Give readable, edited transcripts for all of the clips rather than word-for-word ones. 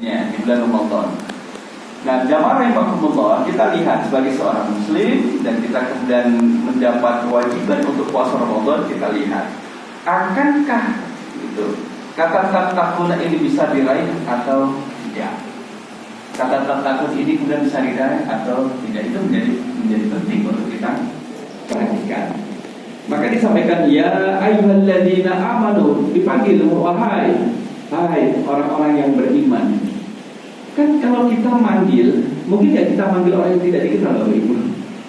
Ya, di bulan Ramadan. Nah, jamaah rahimakumullah, kita lihat sebagai seorang muslim dan kita kemudian mendapat kewajiban untuk puasa Ramadan, kita lihat akankah itu kata takuna ini bisa diraih atau tidak? Kata takut ini kemudian bisa diraih atau tidak, itu menjadi penting untuk kita perhatikan. Maka disampaikan ya ayyuhalladzina amanu, dipanggil wahai orang-orang yang beriman. Kan kalau kita manggil, mungkin ya kita manggil orang yang tidak dikenal oleh Ibu.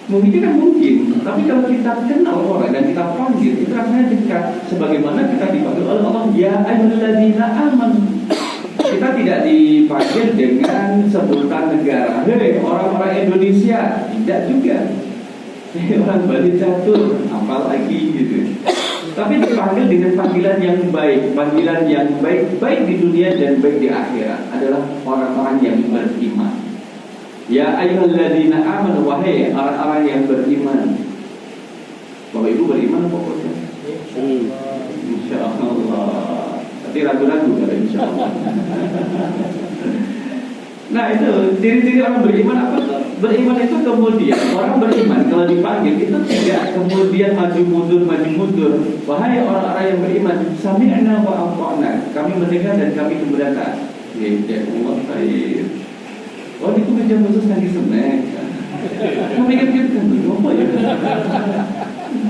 Mungkin kan mungkin, tapi kalau kita kenal orang dan kita panggil, itu rasanya dekat. Sebagaimana kita dipanggil oleh Allah, ya ayyuhalladzina amanu. Kita tidak dipanggil dengan sebutan negara. Hei orang-orang Indonesia, tidak juga. Hei orang Bali Catur, apalagi gitu. Tapi dipanggil dengan panggilan yang baik. Panggilan yang baik, baik di dunia dan baik di akhirat, adalah orang-orang yang beriman. Ya ayyuhalladzina amanu, wahai orang-orang yang beriman. Bapak Ibu beriman pokoknya. Insyaallah. Tapi ragu-ragu kalau insyaallah. Nah itu ciri-ciri orang beriman apa tuh? Beriman itu kemudian orang beriman kalau dipanggil itu tidak kemudian maju mundur. Wahai orang-orang yang beriman, sami'na wa ata'na, kami mendengar dan kami kemudian taat. Ya Allah khair. Oh itu meja khusus lagi senek. Kami pikirkan dulu apa ya?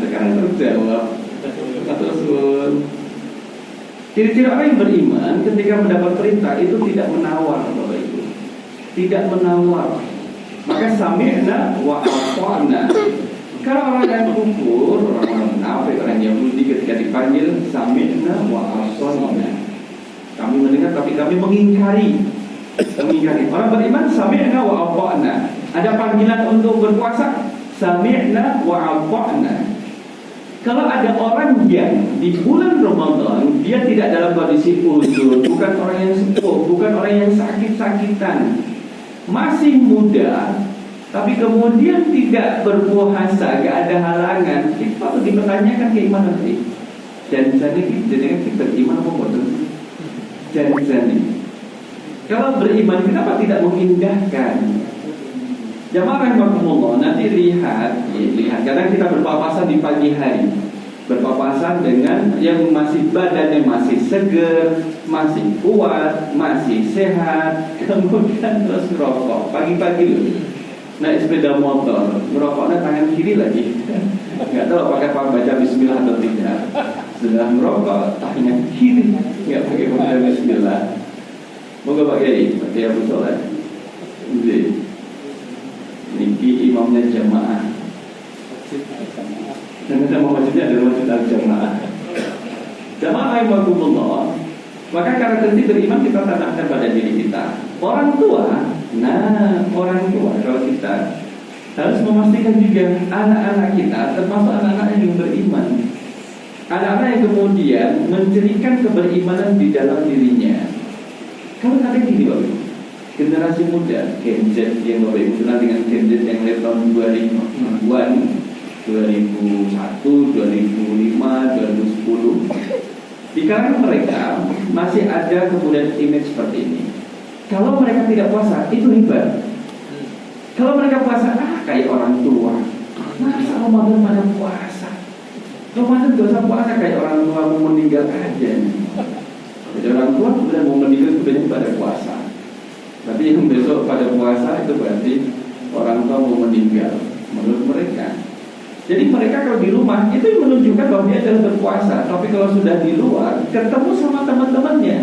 Sekarang terjawab. Rasul. Ciri-ciri orang yang beriman ketika mendapat perintah itu tidak menawar, Bapak Ibu. Tidak menawar. Maka sami'na wa ata'na. Kalau orang yang kufur, orang munafik, orang Yahudi ketika dipanggil sami'na wa ata'na, kami mendengar tapi kami mengingkari. Orang beriman sami'na wa ata'na. Ada panggilan untuk berpuasa, sami'na wa ata'na. Kalau ada orang yang di bulan Ramadan dia tidak dalam kondisi uzur, bukan orang yang sepuh, bukan orang yang sakit-sakitan, masih muda, tapi kemudian tidak berpuasa, gak ada halangan, itu patut dipertanyakan keimanan ini. Jadi kita beriman apa bodoh? Jadi kalau beriman kenapa tidak mengindahkan? Jamaah rahimakumullah, nanti lihat, kadang kita berpapasan di pagi hari, berpapasan dengan yang masih badannya masih seger, masih kuat, masih sehat, kemudian terus merokok pagi-pagi loh, naik sepeda motor, merokoknya tangan kiri lagi, nggak tahu apakah baca Bismillah atau tidak. Sudah merokok tangan kiri, nggak pakai baca Bismillah. Moga pakai Abu Soleh. Niki imamnya jamaah. Dan nama masjidnya adalah masjid al-jamaah. Jamaah rahimakumullah. Maka karakteristik beriman kita tanamkan pada diri kita. Orang tua, orang tua kalau kita harus memastikan juga anak-anak kita, termasuk anak-anak yang beriman, anak-anak yang kemudian mencirikan keberimanan di dalam dirinya. Kalau kadang gini Bapak, generasi muda, Gen Z yang Bapak Ibu kenal dengan Gen Z yang lahir tahun 2000-an, 2001, 2005, 2010. Di kalangan mereka masih ada kemudian image seperti ini. Kalau mereka tidak puasa, itu hebat. Kalau mereka puasa, kayak orang tua. Masa Ramadan pada puasa? Ramadan gak usah puasa, kayak orang tua mau meninggal aja. Jadi orang tua kemudian mau meninggal kemudian pada puasa. Tapi yang besok pada puasa itu berarti orang tua mau meninggal menurut mereka. Jadi mereka kalau di rumah itu menunjukkan bahwa dia adalah berpuasa. Tapi kalau sudah di luar ketemu sama teman-temannya,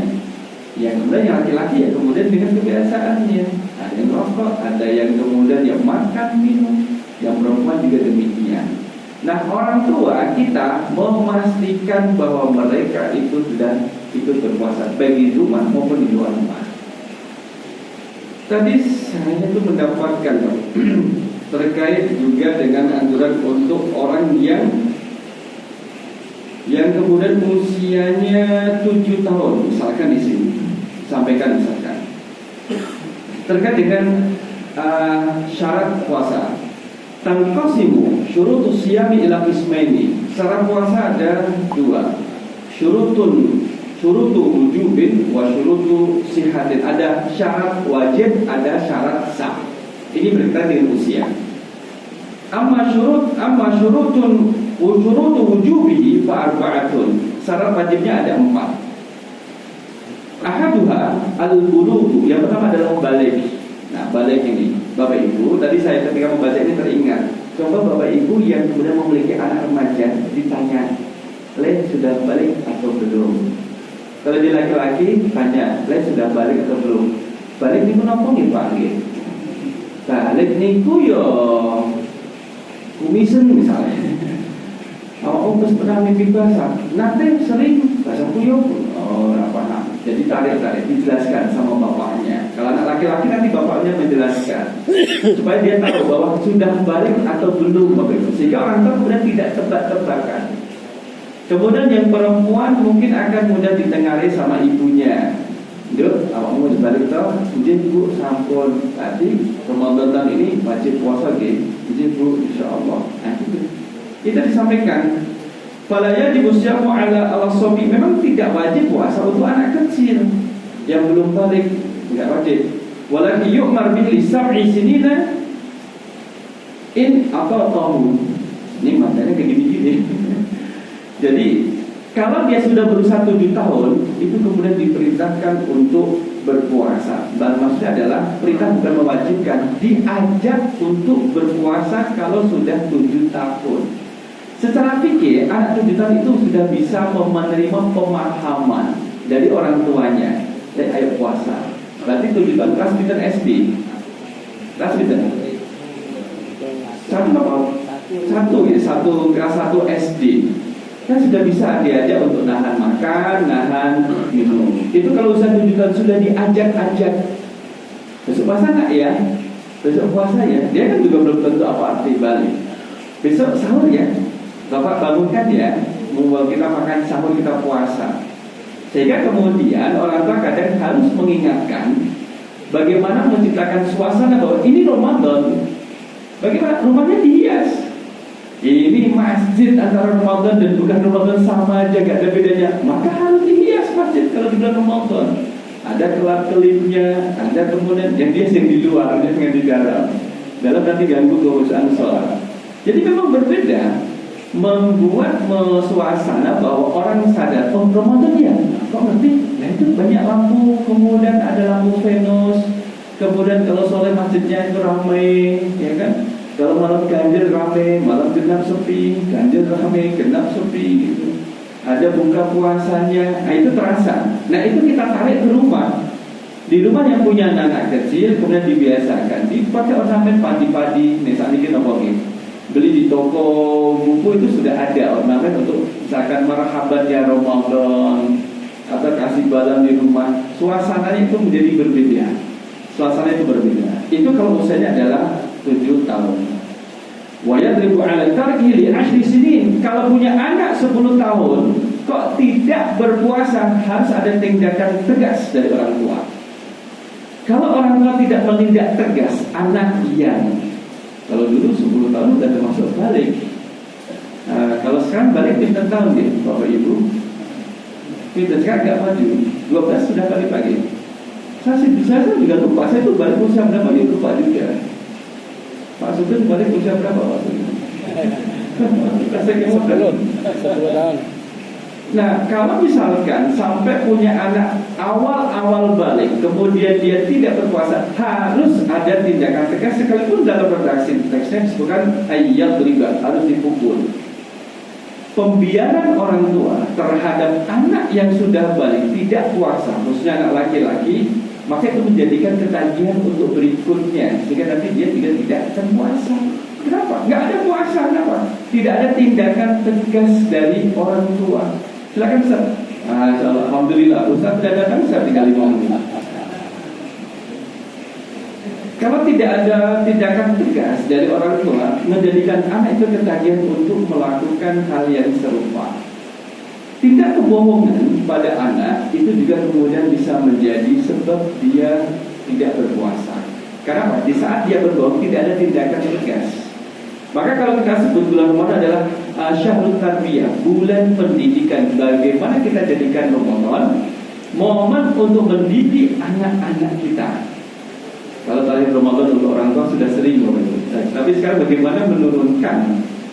yang kemudian yang laki-laki ya kemudian dengan kebiasaannya, ada yang rokok, ada yang kemudian yang makan minum, yang perempuan juga demikian. Nah orang tua kita memastikan bahwa mereka itu sudah ikut berpuasa baik di rumah maupun di luar rumah. Tadi saya itu mendapatkan terkait juga dengan anjuran untuk orang yang kemudian usianya 7 tahun, misalkan di sini, sampaikan misalkan terkait dengan syarat puasa. Tanqasimu syurutus siyami ila qismaini. Syarat puasa ada 2. syurutu wujubin wa syurutu sihatin. Ada syarat wajib, ada syarat sah. Ini berkaitan dengan usia. Amma syurutu wujubihi fa arba'atun. Syarat wajibnya ada 4. Ahaduha al-bulughu. Yang pertama adalah balik. Nah, balik ini, Bapak Ibu, tadi saya ketika membaca ini teringat. Coba Bapak Ibu yang kemudian memiliki anak remaja ditanya, "Le, sudah balik atau belum?" Kalau dia laki-laki tanya, "Le, sudah balik atau belum?" Balik niku napa nggih Pak nggih? Balik niku yo kumisen misalnya. Oh, terus pernah mimpi basah. Nanti sering basah kuyup. Oh, apa? Jadi tarik dijelaskan sama bapaknya. Kalau anak laki-laki nanti bapaknya menjelaskan supaya dia tahu bahwa sudah balik atau belum, Bapak Ibu. Sehingga orang tua kemudian tidak tebak-tebakan. Kemudian yang perempuan mungkin akan mudah ditengarai sama ibunya. Duk, awakmu mau balik toh? Izin Bu, sampun tadi Ramadan ini wajib puasa nggih. Izin Bu, insyaallah. Nah, itu disampaikan. Fala yajibu syamu ala sobi. Memang tidak wajib puasa untuk anak kecil yang belum balik, tidak wajib. Walakin yu'mar bihi sab'i sinina in ata'ahu. Ini matanya kayak gini-gini. Jadi kalau dia sudah berusaha 7 tahun, itu kemudian diperintahkan untuk berpuasa. Dan maksudnya adalah perintah bukan mewajibkan, diajak untuk berpuasa kalau sudah 7 tahun. Secara fikih, anak 7 tahun itu sudah bisa menerima pemahaman dari orang tuanya. Ayo puasa. Berarti 7 tahun kelas pinter SD. Kelas pinter. Satu kelas 1 SD. Kan sudah bisa diajak untuk nahan makan, nahan minum. Itu kalau usia 7 tahun sudah diajak-ajak. Besok puasa nggak ya? Besok puasa ya? Dia kan juga belum tentu apa arti balik. Besok sahur ya? Bapak bangunkan ya, membuat kita makan sahur, kita puasa. Sehingga kemudian orang tua kadang harus mengingatkan bagaimana menciptakan suasana bahwa ini Ramadan. Bagaimana rumahnya dihias. Ini masjid antara Ramadan dan bukan Ramadan sama aja, gak ada bedanya. Maka harus dihias masjid kalau di bulan Ramadan. Ada kelap-kelipnya, ada kemudian yang dia yang di luar, yang di dalam. Dalam nanti ganggu kehusuan sholat. Jadi memang berbeda. Membuat suasana bahwa orang sadar, oh Ramadan ya, kok ngerti? Nah itu banyak lampu, kemudian ada lampu Venus, kemudian kalau sore masjidnya itu ramai, ya kan? Kalau malam ganjil ramai, malam genap sepi, ganjil ramai, genap sepi, gitu. Ada buka puasanya, nah itu terasa. Nah itu kita tarik ke rumah. Di rumah yang punya anak kecil, kemudian dibiasakan, dipakai ornamen padi-padi, misalnya kita ngomongin. Beli di toko buku itu sudah ada ornamen untuk misalkan marhaban ya Ramadan atau kasih balan di rumah. Suasananya itu menjadi berbeda. Suasana itu berbeda. Itu kalau usianya adalah 7 tahun. Wa yadribu 'ala tarki li 10 sinin. Kalau punya anak 10 tahun kok tidak berpuasa, harus ada tindakan tegas dari orang tua. Kalau orang tua tidak menindak tegas, anak yang kalau dulu 10 tahun sudah termasuk balik. Kalau sekarang balik pinter tahun ya Bapak Ibu. Pinter sekarang gak maju. 12 sudah balik lagi. Saya juga lupa. Saya itu balik usia berapa ya? Lupa juga. Pak Sugeng balik usia berapa Pak Sugeng? Saya 10 tahun. Nah, kalau misalkan sampai punya anak awal-awal balik, kemudian dia tidak berpuasa, harus ada tindakan tegas. Sekalipun dalam redaksi teksnya disebutkan ayat riba, harus dipukul. Pembiaran orang tua terhadap anak yang sudah balik tidak puasa, khususnya anak laki-laki, maka itu menjadikan ketagihan untuk berikutnya, sehingga nanti dia tidak akan puasa. Kenapa? Nggak ada puasa, kenapa? Tidak ada tindakan tegas dari orang tua. Silakan Ustaz. Alhamdulillah Ustaz tidak datang, saya tinggal 5 menit. Kalau tidak ada tindakan tegas dari orang tua, menjadikan anak itu ketagihan untuk melakukan hal yang serupa. Tindak kebohongan pada anak itu juga kemudian bisa menjadi sebab dia tidak berpuasa. Karena di saat dia berbohong tidak ada tindakan tegas. Maka kalau kita sebut bulan Ramadan adalah Syahrul Tarbiyah, bulan pendidikan. Bagaimana kita jadikan Ramadan momen untuk mendidik anak-anak kita. Kalau tarikh Ramadan untuk orang tua sudah sering tapi sekarang bagaimana menurunkan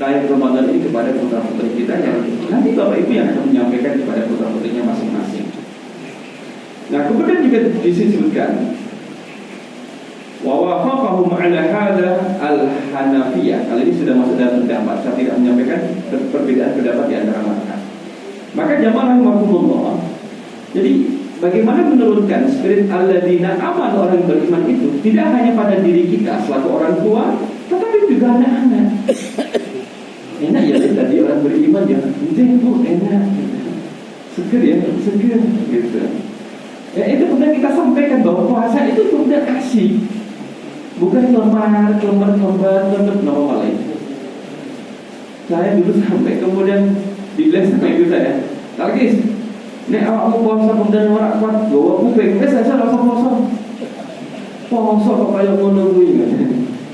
tarikh Ramadan ini kepada putra-putri kita, yang nanti Bapak Ibu yang akan menyampaikan kepada putra-putrinya masing-masing. Nah, kemudian juga disebutkan wa wafaqahum ala hadza al-Hanafiyah. Kali ini sudah masuk dalam pendapat, saya tidak menyampaikan perbedaan pendapat di antara mereka. Maka jamaah rahimakumullah, jadi bagaimana menurunkan spirit alladzina amanu, orang beriman itu tidak hanya pada diri kita selaku orang tua, tetapi juga anak-anak. Enak ya tadi orang beriman ya, bu enak, seger ya, seger gitu. Ya itu kemudian kita sampaikan bahwa puasa itu kemudian kasih, bukan lemar, normal lain. Saya dulu sampai kemudian dibilang sama ibu saya, Tarkis, nek awakmu puasa kemudian ora kuat, gawa kuping, saya rasa poso kok kaya ngono kuwi.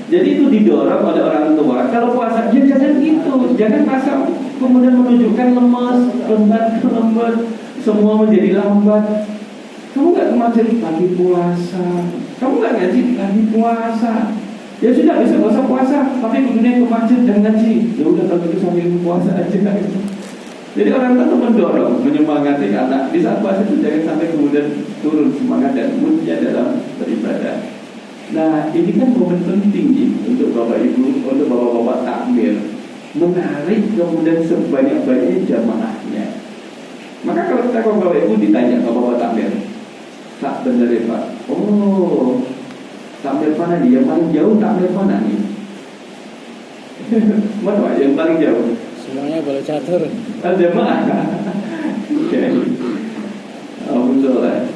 Jadi itu didorong oleh orang tua. Kalau puasa ya jangan gitu, jangan rasa kemudian menunjukkan lemas, lembat, semua menjadi lambat. Kamu nggak ke masjid lagi puasa, kamu nggak ngaji lagi puasa. Ya sudah, besok nggak usah puasa, tapi kemudian ke masjid dan ngaji. Ya udah, kalau itu sambil puasa aja. Jadi orang tua mendorong, menyemangati anak di saat puasa itu jangan sampai kemudian turun semangat dan moodnya dalam beribadah. Nah, ini kan momen penting untuk Bapak Ibu, untuk Bapak-bapak takmir, menarik kemudian sebanyak-banyaknya jamaahnya. Maka kalau kita ke Bapak Ibu ditanya Bapak-bapak takmir, tak benar ya Pak? Oh, takmir mana nih? Yang paling jauh takmir mana nih? Mana Pak yang paling jauh? Semuanya boleh catur. Jamaah. Oke. Betul lah.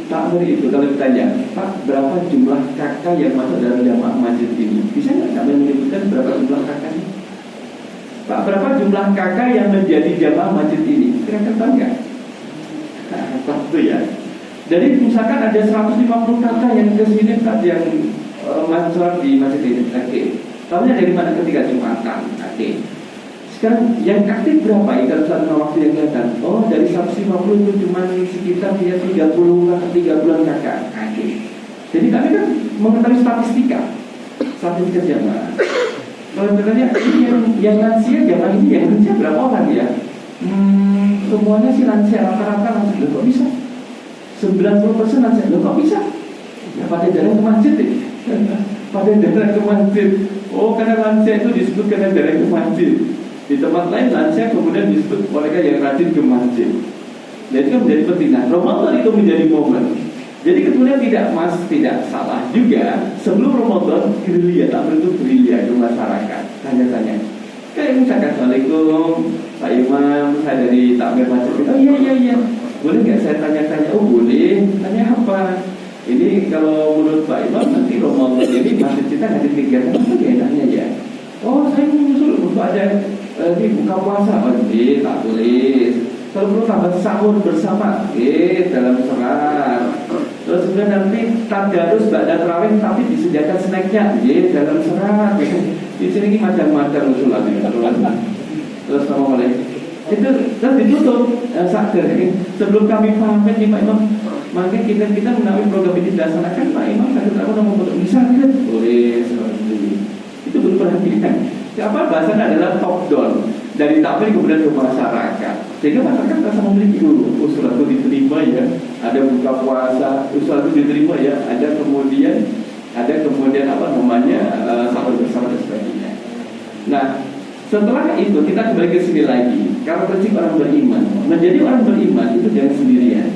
Takmir itu kalau ditanya, Pak, berapa jumlah kakak yang masuk dalam jamaah masjid ini? Bisa nggak kami menyebutkan berapa jumlah kakaknya? Pak, berapa jumlah kakak yang menjadi jamaah masjid ini? Kira-kira tahu nggak? Satu ya. Jadi misalkan ada 150 kakak yang kesini tadi yang masuk di masjid ini. Oke. Tahunya dari mana ketika Jumatan? Oke. Sekarang yang aktif berapa ya dalam satu waktu yang kelihatan? Oh, dari 150 itu cuma sekitar 30-an kakak. Oke. Jadi kami kan mengetahui statistika jamaah. Kalau misalnya ini yang lansia jamaah ini yang lansia berapa orang ya? Semuanya sih lansia, rata-rata lansia. Loh, kok bisa? 90% lansia. Loh, kok bisa? Ya pada jalan ke masjid pada jalan ke masjid. Oh, karena lansia itu disebut karena jalan ke masjid. Di tempat lain lansia kemudian disebut mereka yang rajin ke masjid. Jadi itu menjadi penting. Nah, Ramadan itu menjadi momen. Jadi kemudian tidak salah juga sebelum Ramadan gerilya, tak bentuk gerilya di masyarakat. Tanya-tanya. Kayak misalkan, Assalamualaikum Pak Imam, saya dari takmir masjid. Oh iya. Boleh nggak saya tanya-tanya? Oh boleh. Tanya apa? Ini kalau menurut Pak Imam nanti Ramadan ini masjid kita nggak dipikirkan apa enaknya ya? Oh, saya mengusul untuk ada ini buka puasa, tak tulis. Kalau perlu tambah sahur bersama, dalam serat. Terus kemudian nanti tadarus ba'da tarawih tapi disediakan snacknya, dalam serat. Di sini macam-macam usulannya. Terus sama oleh itu terus ditutup sakit. Sebelum kami pamit nih Pak Imam, maka kita menawi program ini dilaksanakan Pak Imam, saya tidak mau membuat misalnya boleh seperti ini. Itu perlu perhatikan. Apa bahasanya adalah top down dari takmir kemudian ke masyarakat, sehingga masyarakat merasa memiliki usulan itu diterima ya, ada buka puasa, usulan itu diterima ya, ada kemudian apa namanya sahur bersama dan sebagainya. Nah, setelah itu kita kembali ke sini lagi. Kalau prinsip orang beriman, menjadi orang beriman itu jangan sendirian,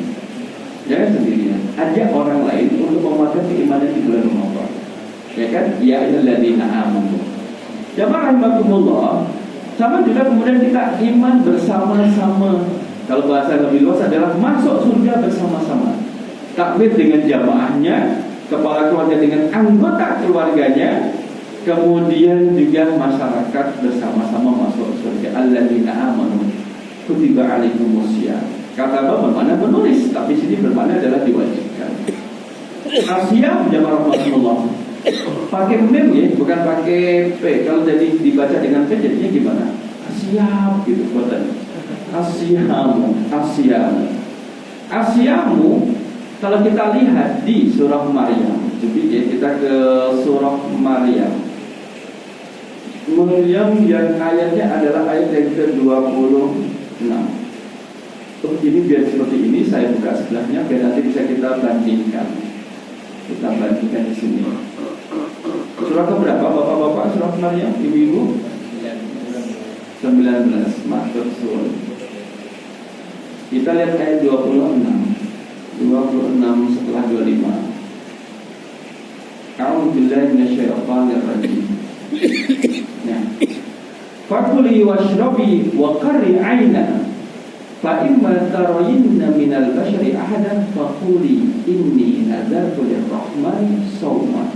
ajak orang lain untuk memakai keimanan di bulan Ramadan. Ya kan? Ya ayyuhalladzina amanu. Jamaah rahimakumullah, sama juga kemudian kita iman bersama-sama. Kalau bahasa lebih luas adalah masuk surga bersama-sama. Takmir dengan jamaahnya, kepala keluarga dengan anggota keluarganya, kemudian juga masyarakat bersama-sama masuk surga. Alladzina amanu kutiba alaikumusiyam. Kata apa bermakna menulis, tapi sini bermakna adalah diwajibkan. Asyam jamaah rahimakumullah. Pakai mem ya, bukan pakai P. Kalau jadi dibaca dengan P jadinya gimana? siap gitu boten. Asyamu kalau kita lihat di surah Maryam. Jadi kita ke surah Maryam. Maryam yang ayatnya adalah ayat yang ke-26. Ini biar seperti ini, saya buka sebelahnya biar nanti bisa kita bandingkan. Kita bandingkan di sini. Surah keberapa Bapak-bapak surah Maryam, Ibu-ibu? 19. Matur suwun. Kita lihat ayat 26 setelah 25. A'udzubillahi minasyaitonir rajim. Nah, fakuli washrabi wa qarri 'aina fa imma tarayinna minal bashari ahadan faquli inni nadartu lirrahmani shawman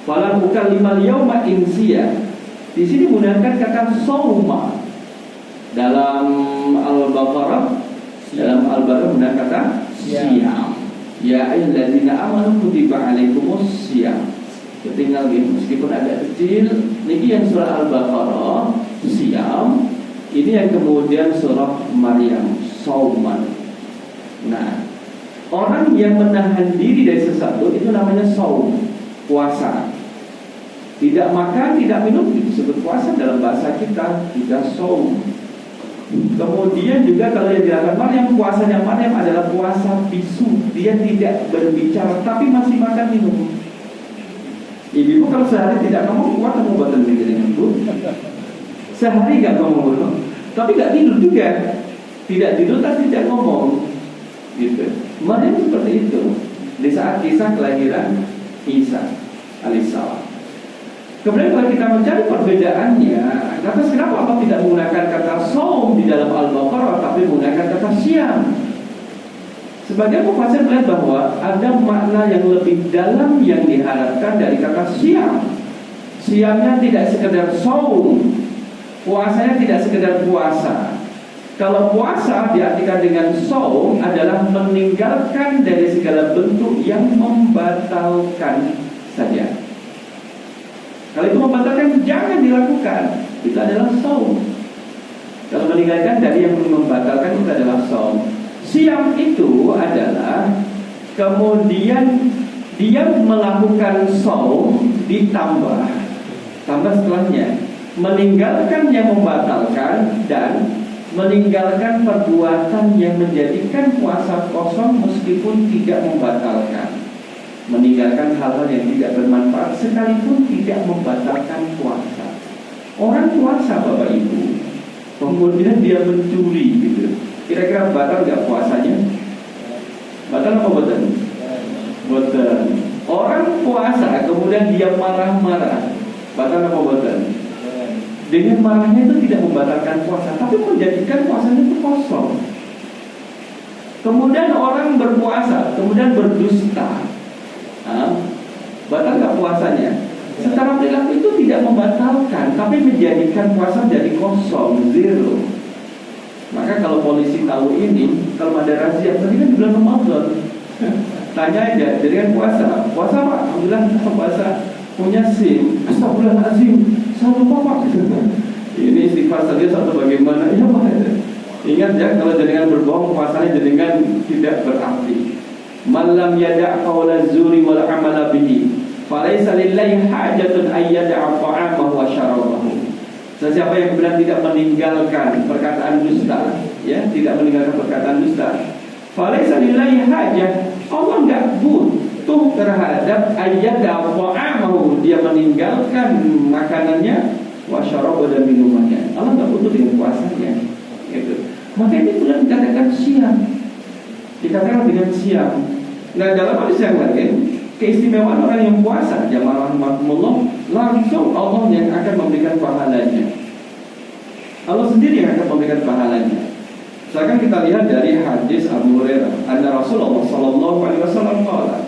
fala ukallimal yawma insiya. Di sini menggunakan kata shawma. Dalam Al-Baqarah menggunakan kata siyam. Ya ayyuhalladzina amanu kutiba alaikumus siyam. Tinggal meskipun agak kecil. Ini yang surah Al-Baqarah siyam. Ini yang kemudian surah Maryam shawman. Nah, orang yang menahan diri dari sesuatu itu namanya shawm, puasa. Tidak makan, tidak minum disebut puasa dalam bahasa kita shawm. Kemudian juga kalau yang dilakukan Maryam, puasanya Maryam adalah puasa bisu. Dia tidak berbicara tapi masih makan minum. Ibu kalau sehari tidak ngomong, kuat kamu buatan dengan ibu. Sehari gak ngomong, tapi gak tidur juga. Tidak tidur tapi tidak ngomong. Gitu. Maryam seperti itu. Di saat kisah kelahiran Isa alaihissalam. Kemudian kalau kita mencari perbedaannya, lantas kenapa Allah tidak menggunakan kata shaum di dalam Al-Baqarah tapi menggunakan kata siyam? Sebagian pembahasan melihat bahwa ada makna yang lebih dalam yang diharapkan dari kata siyam. Siyamnya tidak sekedar shaum, puasanya tidak sekedar puasa. Kalau puasa diartikan dengan shaum adalah meninggalkan dari segala bentuk yang membatalkan saja. Kalau itu membatalkan, jangan dilakukan. Itu adalah shaum. Kalau meninggalkan dari yang membatalkan, itu adalah shaum. Siyam itu adalah kemudian dia melakukan shaum ditambah setelahnya meninggalkan yang membatalkan dan meninggalkan perbuatan yang menjadikan puasa kosong meskipun tidak membatalkan. Meninggalkan hal-hal yang tidak bermanfaat sekalipun tidak membatalkan puasa. Orang puasa Bapak Ibu, kemudian dia mencuri gitu. Kira-kira batal nggak puasanya? Batal apa batal? Batal. Orang puasa kemudian dia marah-marah, batal apa batal? Dengan marahnya itu tidak membatalkan puasa, tapi menjadikan puasanya itu kosong. Kemudian orang berpuasa, kemudian berdusta. Batal nggak puasanya? Secara perilaku itu tidak membatalkan, tapi menjadikan puasa jadi kosong, zero. Maka kalau polisi tahu ini, kalau ada razia, tadi kan di bulan Ramadan, tanya aja, jadi kan puasa Pak, alhamdulillah puasa, punya SIM, astagfirullahaladzim, saya lupa Pak. Ini istighfar saja satu bagaimana? Ya Pak. Ingat ya, kalau jaringan berbohong, puasanya jaringan tidak berarti. Malam yada' qawla zuri wal amala bihi falaysa lillahi hajatun ayyada'a ta'amahu wa syarabahu. Siapa yang benar tidak meninggalkan perkataan dusta, ya, tidak meninggalkan perkataan dusta, falaysa lillahi hajah, Allah enggak butuh terhadap ayyada'a ta'amahu, dia meninggalkan makanannya wa syarabahu dan minumannya. Allah enggak butuh dengan puasanya. Gitu. Maka ini bulan dikatakan siam. Dikatakan dengan siam. Nah dalam hadis yang lain, keistimewaan orang yang puasa, jamaah rahmatullah, langsung Allah yang akan memberikan pahalanya. Allah sendiri yang akan memberikan pahalanya. Sekarang kita lihat dari hadis Abu Hurairah, anna Rasulullah sallallahu alaihi wasallam qala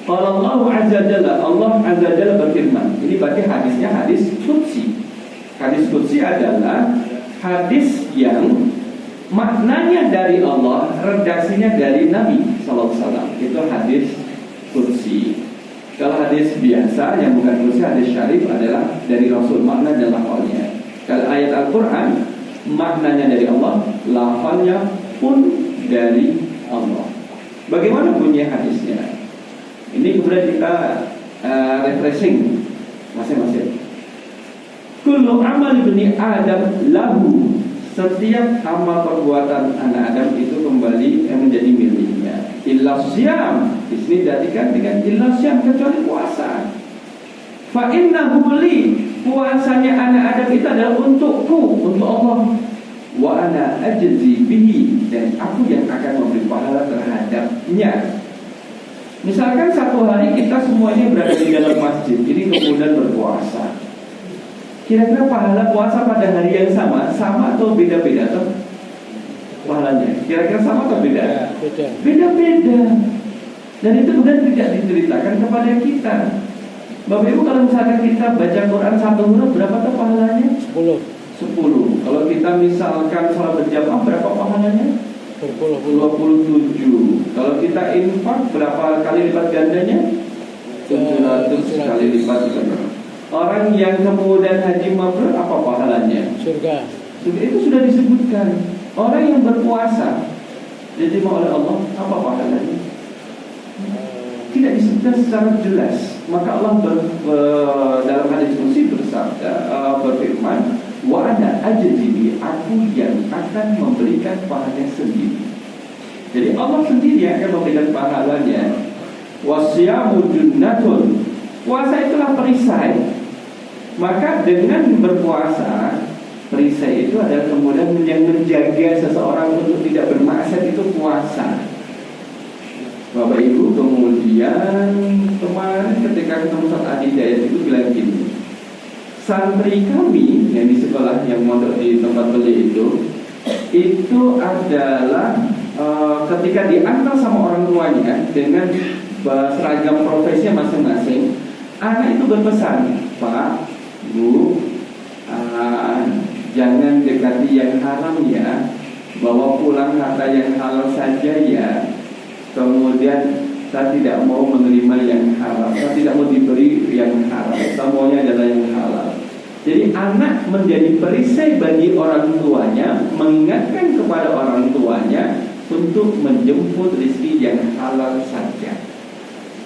Allah azza jalla, Allah azza jalla berfirman. Ini berarti hadisnya hadis qudsi. Hadis qudsi adalah hadis yang maknanya dari Allah, redaksinya dari Nabi sallallahu alaihi wasallam. Itu hadis qudsi. Kalau hadis biasa yang bukan qudsi, hadis syarif adalah dari Rasul, makna dan lafalnya. Kalau ayat Al-Quran maknanya dari Allah, lafalnya pun dari Allah. Bagaimana bunyi hadisnya? Ini kemudian kita refreshing masing-masing. Kullu amal ibni Adam lahu, setiap amal perbuatan anak Adam itu kembali menjadi miliknya. Illa syam, di sini diartikan dengan illa syam, kecuali puasa. Fa innahu li, puasanya anak Adam itu adalah untukku, untuk Allah. Wa ana ajzi bihi, dan aku yang akan memberi pahala terhadapnya. Misalkan satu hari kita semuanya berada di dalam masjid, ini kemudian berpuasa. Kira-kira pahala puasa pada hari yang sama atau beda-beda tuh pahalanya? Kira-kira sama atau beda? Beda-beda. Dan itu kemudian tidak diceritakan kepada kita. Bapak Ibu, kalau misalkan kita baca Quran satu huruf, berapa tuh pahalanya? 10. Kalau kita misalkan sholat berjamaah, berapa pahalanya? 27. Kalau kita infak, berapa kali lipat gandanya? 700 kali lipat ganda. Orang yang kemudian haji mabrur, apa pahalanya? Surga. Itu sudah disebutkan. Orang yang berpuasa diterima oleh Allah, apa pahalanya? Tidak disebutkan secara jelas. Maka Allah dalam hadis qudsi bersabda, berfirman, wa ana ajzi, aku yang akan memberikan pahalanya sendiri. Jadi Allah sendiri yang akan memberikan pahalanya. Wasyamu junnatun, puasa itulah perisai. Maka dengan berpuasa, perisai itu adalah kemudian yang menjaga seseorang untuk tidak bermaksiat, itu puasa. Bapak Ibu, kemudian kemarin ketika ketemu Ustaz Adi Hidayat itu bilang gini, santri kami yang di sekolah yang mondok di tempat beli itu adalah ketika diantar sama orang tuanya dengan seragam profesinya masing-masing, anak itu berpesan, Pak, Bu, jangan dekati yang haram ya, bawa pulang harta yang halal saja ya. Kemudian saya tidak mau menerima yang haram, saya tidak mau diberi yang haram, semuanya adalah yang halal. Jadi anak menjadi perisai bagi orang tuanya, mengingatkan kepada orang tuanya untuk menjemput rezeki yang halal saja.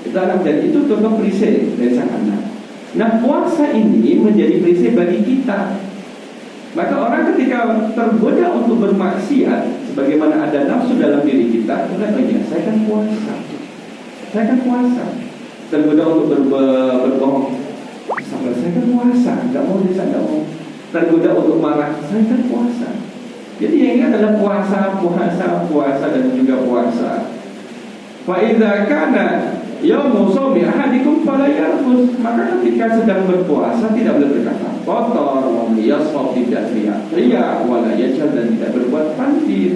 Itu anak, dan itu contoh perisai dari sang anak. Nah, puasa ini menjadi perisai bagi kita. Maka orang ketika tergoda untuk bermaksiat, sebagaimana ada nafsu dalam diri kita, kemudian saya kan puasa. Saya kan puasa. Tergoda untuk berbohong, saya kan puasa. Tidak mau, tidak mau. Tergoda untuk marah, saya kan puasa. Jadi yang ini adalah puasa dan juga puasa. Fa idza kana yaumu shaumi ahadikum fala yarfus, maka ketika sedang berpuasa tidak boleh berkata kotor, yasfaq, tidak teriak, wala yajhal, dan tidak berbuat pandir.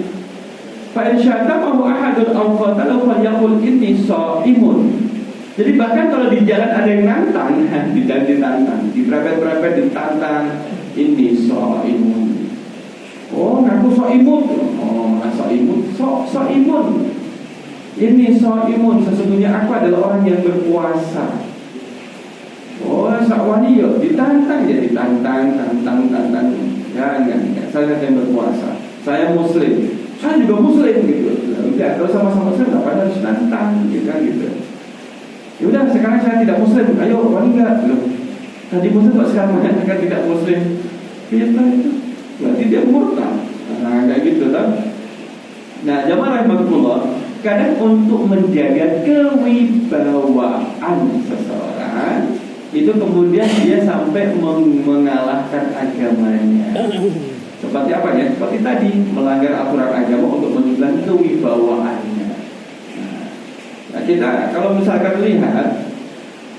Fa in syatamahu ahadun aw qatalahu falyaqul inni shaimun. Jadi bahkan kalau di jalan ada yang nantang, ditantang, diperepet-perepet, ditantang, ini shaimun. Oh, ngaku shaimun. Oh, shaimun. Ini shaimun, sesungguhnya aku adalah orang yang berpuasa. Oh, sakwani yo, ditantang. Jangan. Saya yang berpuasa. Saya muslim. Saya juga muslim gitu. Udah, kalau sama-sama muslim apa harus nantang gitu kan gitu. Ya udah, sekarang saya tidak muslim. Ayo, wani enggak? Loh. Tadi muslim kok sekarang mengatakan tidak muslim. Kita itu berarti dia murtad. Nah, kayak gitu kan. Nah, jamaah rahmatullah, kadang untuk menjaga kewibawaan seseorang itu kemudian dia sampai mengalahkan agamanya. Seperti apa ya? Seperti tadi, melanggar aturan agama untuk menunjukkan kewibawaannya. Nah, kita kalau misalkan lihat,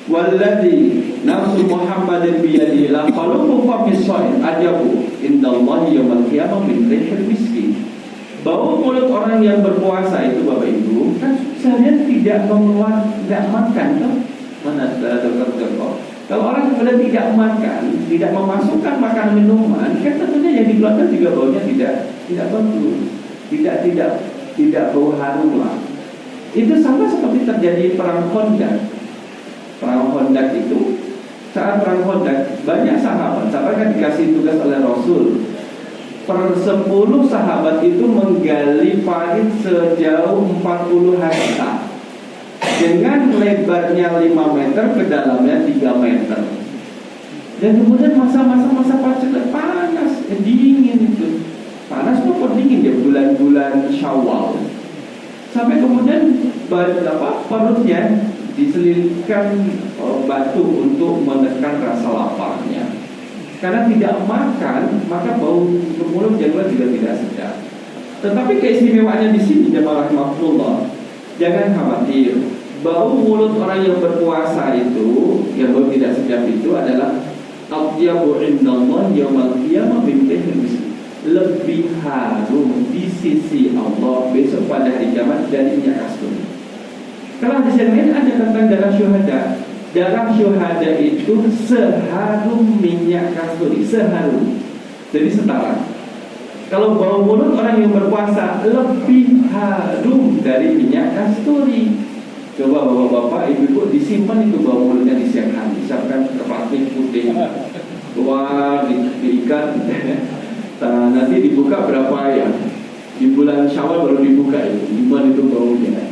walladzi nafsu Muhammadin biyadihi la qalubu fa bisain ajabu indallahi yaumil qiyamah min rihil miski. Bau mulut orang yang berpuasa itu, Bapak Ibu, kan seharian tidak makan tuh. Mana dokter kok? Kalau orang kemudian tidak makan, tidak memasukkan makanan minuman, kan tentunya yang dikeluarkan juga baunya tidak bagus, tidak bau harum lah. Itu sama seperti terjadi perang Khandaq. Perang Khandaq itu saat perang Khandaq, banyak sahabat kan dikasih tugas oleh Rasul. Per 10 sahabat itu menggali parit sejauh 40 hektar dengan lebarnya 5 meter, ke dalamnya 3 meter. Dan kemudian masa panas, dingin itu. Panas maupun dingin ya, bulan-bulan Syawal. Sampai kemudian perutnya diselipkan batu untuk menekan rasa laparnya. Karena tidak makan, maka bau ke mulut jadwal juga tidak sedap. Tetapi keistimewaannya di sini jemaah rahmatullah, jangan khawatir. Bau mulut orang yang berpuasa itu, yang bau tidak sedap itu adalah atyabu indallah yaumal qiyamah min rihil misk. Lebih harum di sisi Allah besok pada hari kiamat dari minyak kasturi. Kalau di sini ada tentang darah syuhada. Darah syuhada itu seharum minyak kasturi, seharum. Jadi setara. Kalau bau mulut orang yang berpuasa lebih harum dari minyak kasturi. Coba bapak-bapak, ibu-ibu disimpan itu bau mulutnya di siang hari. Siapkan ke plastik putih, keluar diikat. Nanti dibuka berapa ya? Di bulan Syawal baru dibuka itu. Gimana itu baunya?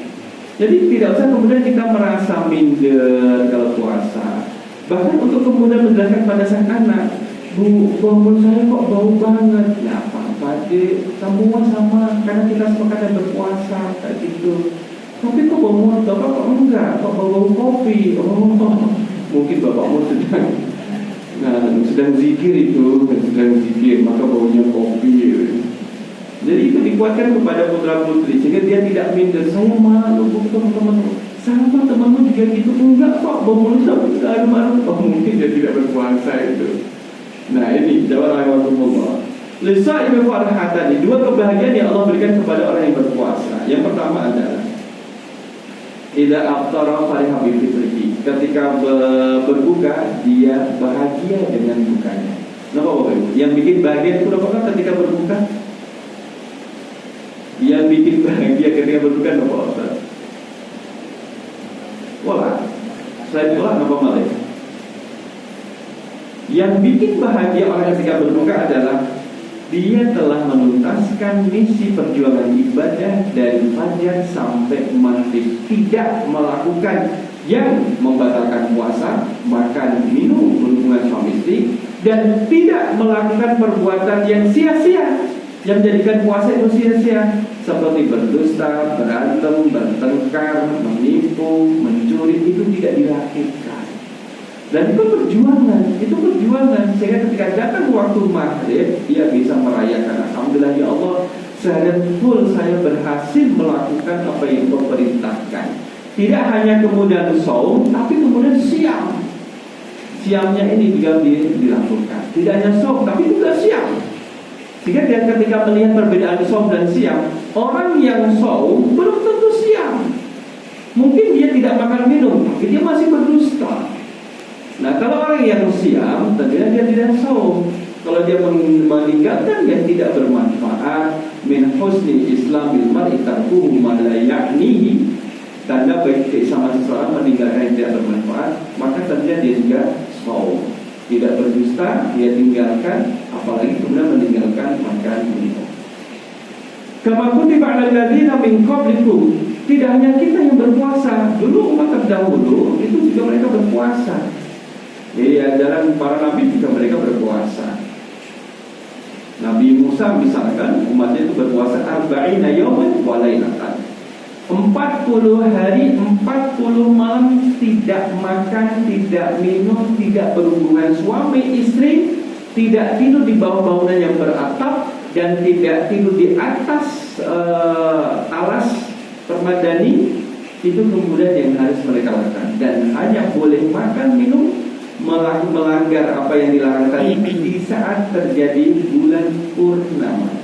Jadi tidak usah kemudian kita merasa minder kalau puasa. Bahkan untuk kemudian menjelaskan pada sang anak, Bu, bau mulut saya kok bau banget. Ya apa-apa deh, semua sama. Karena kita semua kadang berpuasa kayak gitu. Tapi kok bau mulut bapak kok enggak? Kok bau kopi? Oh, mungkin bapakmu sedang zikir itu, sedang zikir, maka baunya kopi. Jadi itu dikuatkan kepada putra putri sehingga dia tidak minder. Saya malu teman-teman. Sama temanmu juga gitu. Enggak kok, bau mulut saya malu. Oh, mungkin dia tidak berpuasa itu. Nah ini jawab rahmatullah. Lisa ibu farhatani, dua kebahagiaan yang Allah berikan kepada orang yang berpuasa. Yang pertama adalah idza aftara fariha bi fitrihi. Ketika berbuka dia bahagia dengan bukanya. Kenapa Bapak Ibu? Yang bikin bahagia itu apa ketika berbuka? Yang bikin bahagia ketika berbuka apa Ustaz? Wala. Saya bilang apa malah? Yang bikin bahagia orang ketika berbuka adalah dia telah menuntaskan misi perjuangan ibadah dari fajar sampai maghrib, tidak melakukan yang membatalkan puasa, makan, minum, berhubungan suami istri, dan tidak melakukan perbuatan yang sia-sia, yang menjadikan puasa itu sia-sia, seperti berdusta, berantem, bertengkar, menipu, mencuri, itu tidak dilakukan. Dan itu perjuangan, sehingga ketika datang waktu maghrib dia bisa merayakan, alhamdulillah ya Allah, seharian full saya berhasil melakukan apa yang Kau perintahkan. Tidak hanya kemudian saum, tapi kemudian siam. Siamnya ini juga dilakukan. Tidak hanya saum, tapi juga siam. Sehingga dia ketika melihat perbedaan saum dan siam, orang yang saum belum tentu siam. Mungkin dia tidak makan minum, tapi dia masih berdusta. Nah kalau orang yang siam, tentunya dia tidak saum. Kalau dia meninggalkan yang tidak bermanfaat, min husni islamil mar'i tarkuhu ma la ya'nihi, tanda baik keislaman seseorang meninggalkan yang tidak bermanfaat, maka tentunya dia juga saum. Tidak berdusta, dia tinggalkan, apalagi kemudian meninggalkan makan minum. Kama kutiba 'alal ladzina min qablikum, tidak hanya kita yang berpuasa, dulu umat terdahulu itu juga mereka berpuasa. Jadi ajaran para nabi juga mereka berpuasa. Nabi Musa misalkan umatnya itu berpuasa 40 yauman wa lailatan. 40 hari 40 malam tidak makan, tidak minum, tidak berhubungan suami istri, tidak tidur di bawah bangunan yang beratap, dan tidak tidur di atas alas permadani. Itu kemudian yang harus mereka lakukan, dan hanya boleh makan minum, melanggar apa yang dilarang tadi di saat terjadi bulan purnama.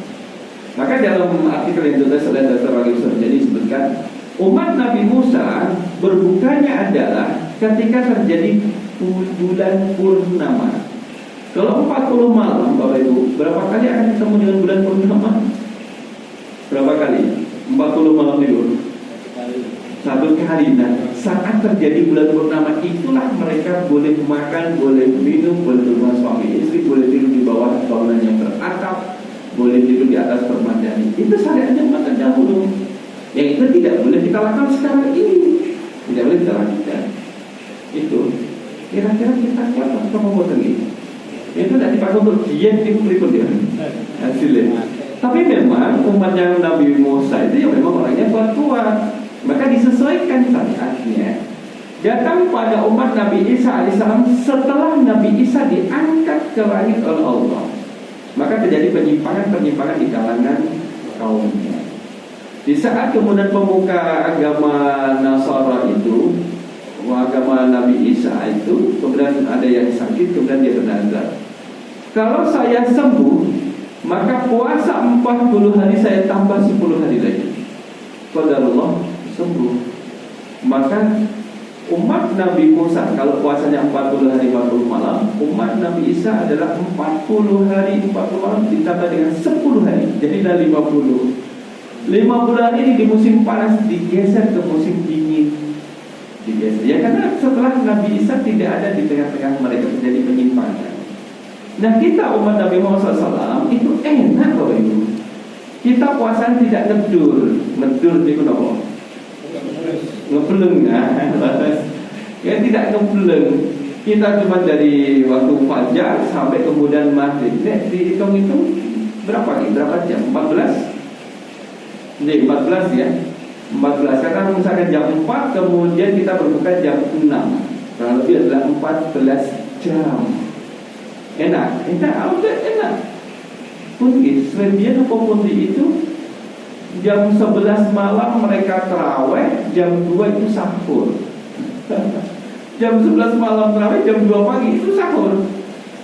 Maka dalam artikel yang ditulis oleh Dr. Wali Surjani disebutkan umat Nabi Musa berbukanya adalah ketika terjadi bulan purnama. Kalau 40 malam Bapak Ibu, berapa kali akan ketemu dengan bulan purnama? Berapa kali? 40 malam itu? Satu kali. Nah, saat terjadi bulan purnama itulah mereka boleh makan, boleh minum, boleh berhubungan suami istri, boleh tidur di bawah bangunan yang beratap, boleh tidur di atas permadani. Itu syariatnya umat terdahulu. Yang itu tidak boleh kita lakukan sekarang ini. Tidak boleh kita lakukan. Itu kira-kira kita kuat atau mau ini? Itu tidak dipakai untuk diet itu berikutnya hasilnya. Tapi memang umatnya Nabi Musa itu ya memang orangnya kuat-kuat, maka disesuaikan syariatnya. Datang pada umat Nabi Isa alaihissalam setelah Nabi Isa diangkat ke langit oleh Allah, maka terjadi penyimpangan di kalangan kaumnya. Di saat kemudian pemuka agama Nasara itu, agama Nabi Isa itu, kemudian ada yang sakit, kemudian dia bernazar, kalau saya sembuh, maka puasa 40 hari saya tambah 10 hari lagi. Qadarullah sembuh. Maka umat Nabi Musa kalau puasanya 40 hari 40 malam, umat Nabi Isa adalah 40 hari 40 malam ditambah dengan 10 hari, jadi dah 50. 50 hari ini di musim panas digeser ke musim dingin. Digeser. Ya karena setelah Nabi Isa tidak ada di tengah-tengah mereka, terjadi penyimpangan. Nah kita umat Nabi Muhammad SAW itu enak Bapak Ibu. Kita puasa tidak ngedur di kenapa? Ngebeleng ya tidak ngebeleng. Kita cuma dari waktu fajar sampai kemudian maghrib. Dihitung-hitung berapa nih? Berapa jam? 14? Jadi 14 ya. 14 karena misalkan jam 4 kemudian kita berbuka jam 6. Kurang lebih adalah 14 jam. Enak. Putih, Serbian apa putih itu jam 11 malam mereka terawih, jam 2 itu sahur. Jam 11 malam terawih, jam 2 pagi itu sahur.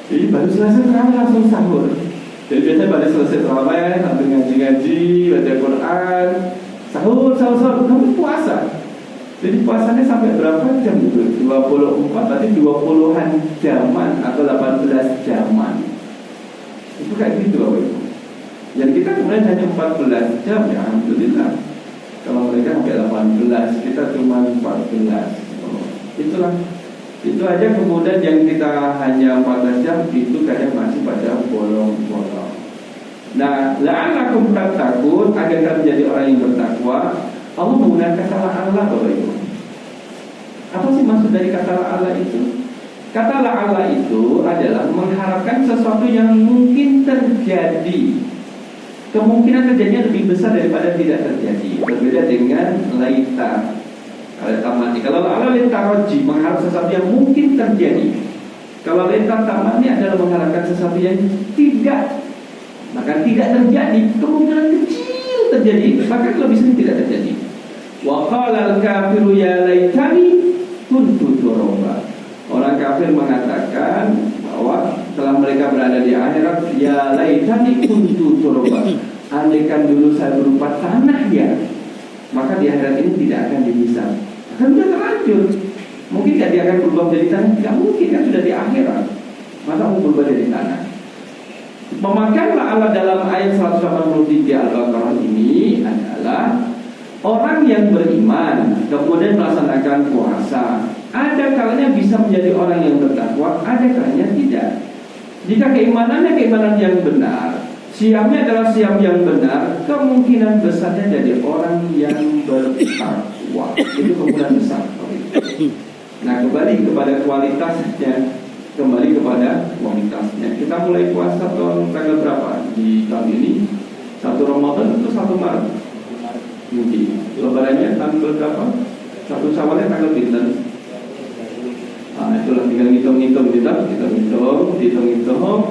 Jadi baru selesai terawih langsung sahur. Jadi biasanya baru selesai terawih sambil ngaji-ngaji, baca Quran, sahur, kamu puasa. Jadi puasanya sampai berapa jam itu? 24, berarti 20-an jaman atau 18 jaman. Itu kayak gitu Bapak Ibu. Dan kita kemudian hanya 14 jam ya alhamdulillah. Kalau mereka sampai 18, kita cuma 14. Itulah. Itu aja kemudian yang kita hanya 14 jam itu kadang masih pada bolong-bolong. Nah, la'allakum tattaqun, agar kita menjadi orang yang bertakwa. Allah menggunakan kata Allah Bapak Ibu. Apa sih maksud dari kata Allah itu? Kata Allah itu adalah mengharapkan sesuatu yang mungkin terjadi. Kemungkinan terjadinya lebih besar daripada tidak terjadi. Berbeda dengan laita. Kalau Allah litaroji mengharap sesuatu yang mungkin terjadi. Kalau laita tamani adalah mengharapkan sesuatu yang tidak, maka tidak terjadi. Kemungkinan kecil terjadi, maka lebih sering tidak terjadi. Wa qala al-kafiru ya laitani kuntu turaba. Orang kafir mengatakan bahwa setelah mereka berada di akhirat, ya laitani kuntu turaba. Andaikan dulu saya berupa tanah ya, maka di akhirat ini tidak akan dihisab. Kan sudah terlanjur. Mungkin tidak dia akan berubah menjadi tanah? Tidak mungkin, kan sudah di akhirat. Masa mau berubah jadi tanah? Memakanlah Allah dalam ayat 183 Al-Baqarah ini adalah orang yang beriman kemudian melaksanakan puasa, ada kalanya bisa menjadi orang yang bertakwa, ada kalanya tidak. Jika keimanannya keimanan yang benar, siamnya adalah siam yang benar, kemungkinan besarnya jadi orang yang bertakwa. Itu kemungkinan besar. Nah, kembali kepada kualitasnya, kembali kepada kualitasnya. Kita mulai puasa tahun tanggal berapa di tahun ini? 1 Ramadan atau 1 Maret? Mungkin lebarannya tanggal berapa? 1 Syawalnya tanggal pinten? Nah, itulah tinggal hitung-hitung kita, hitung-hitung,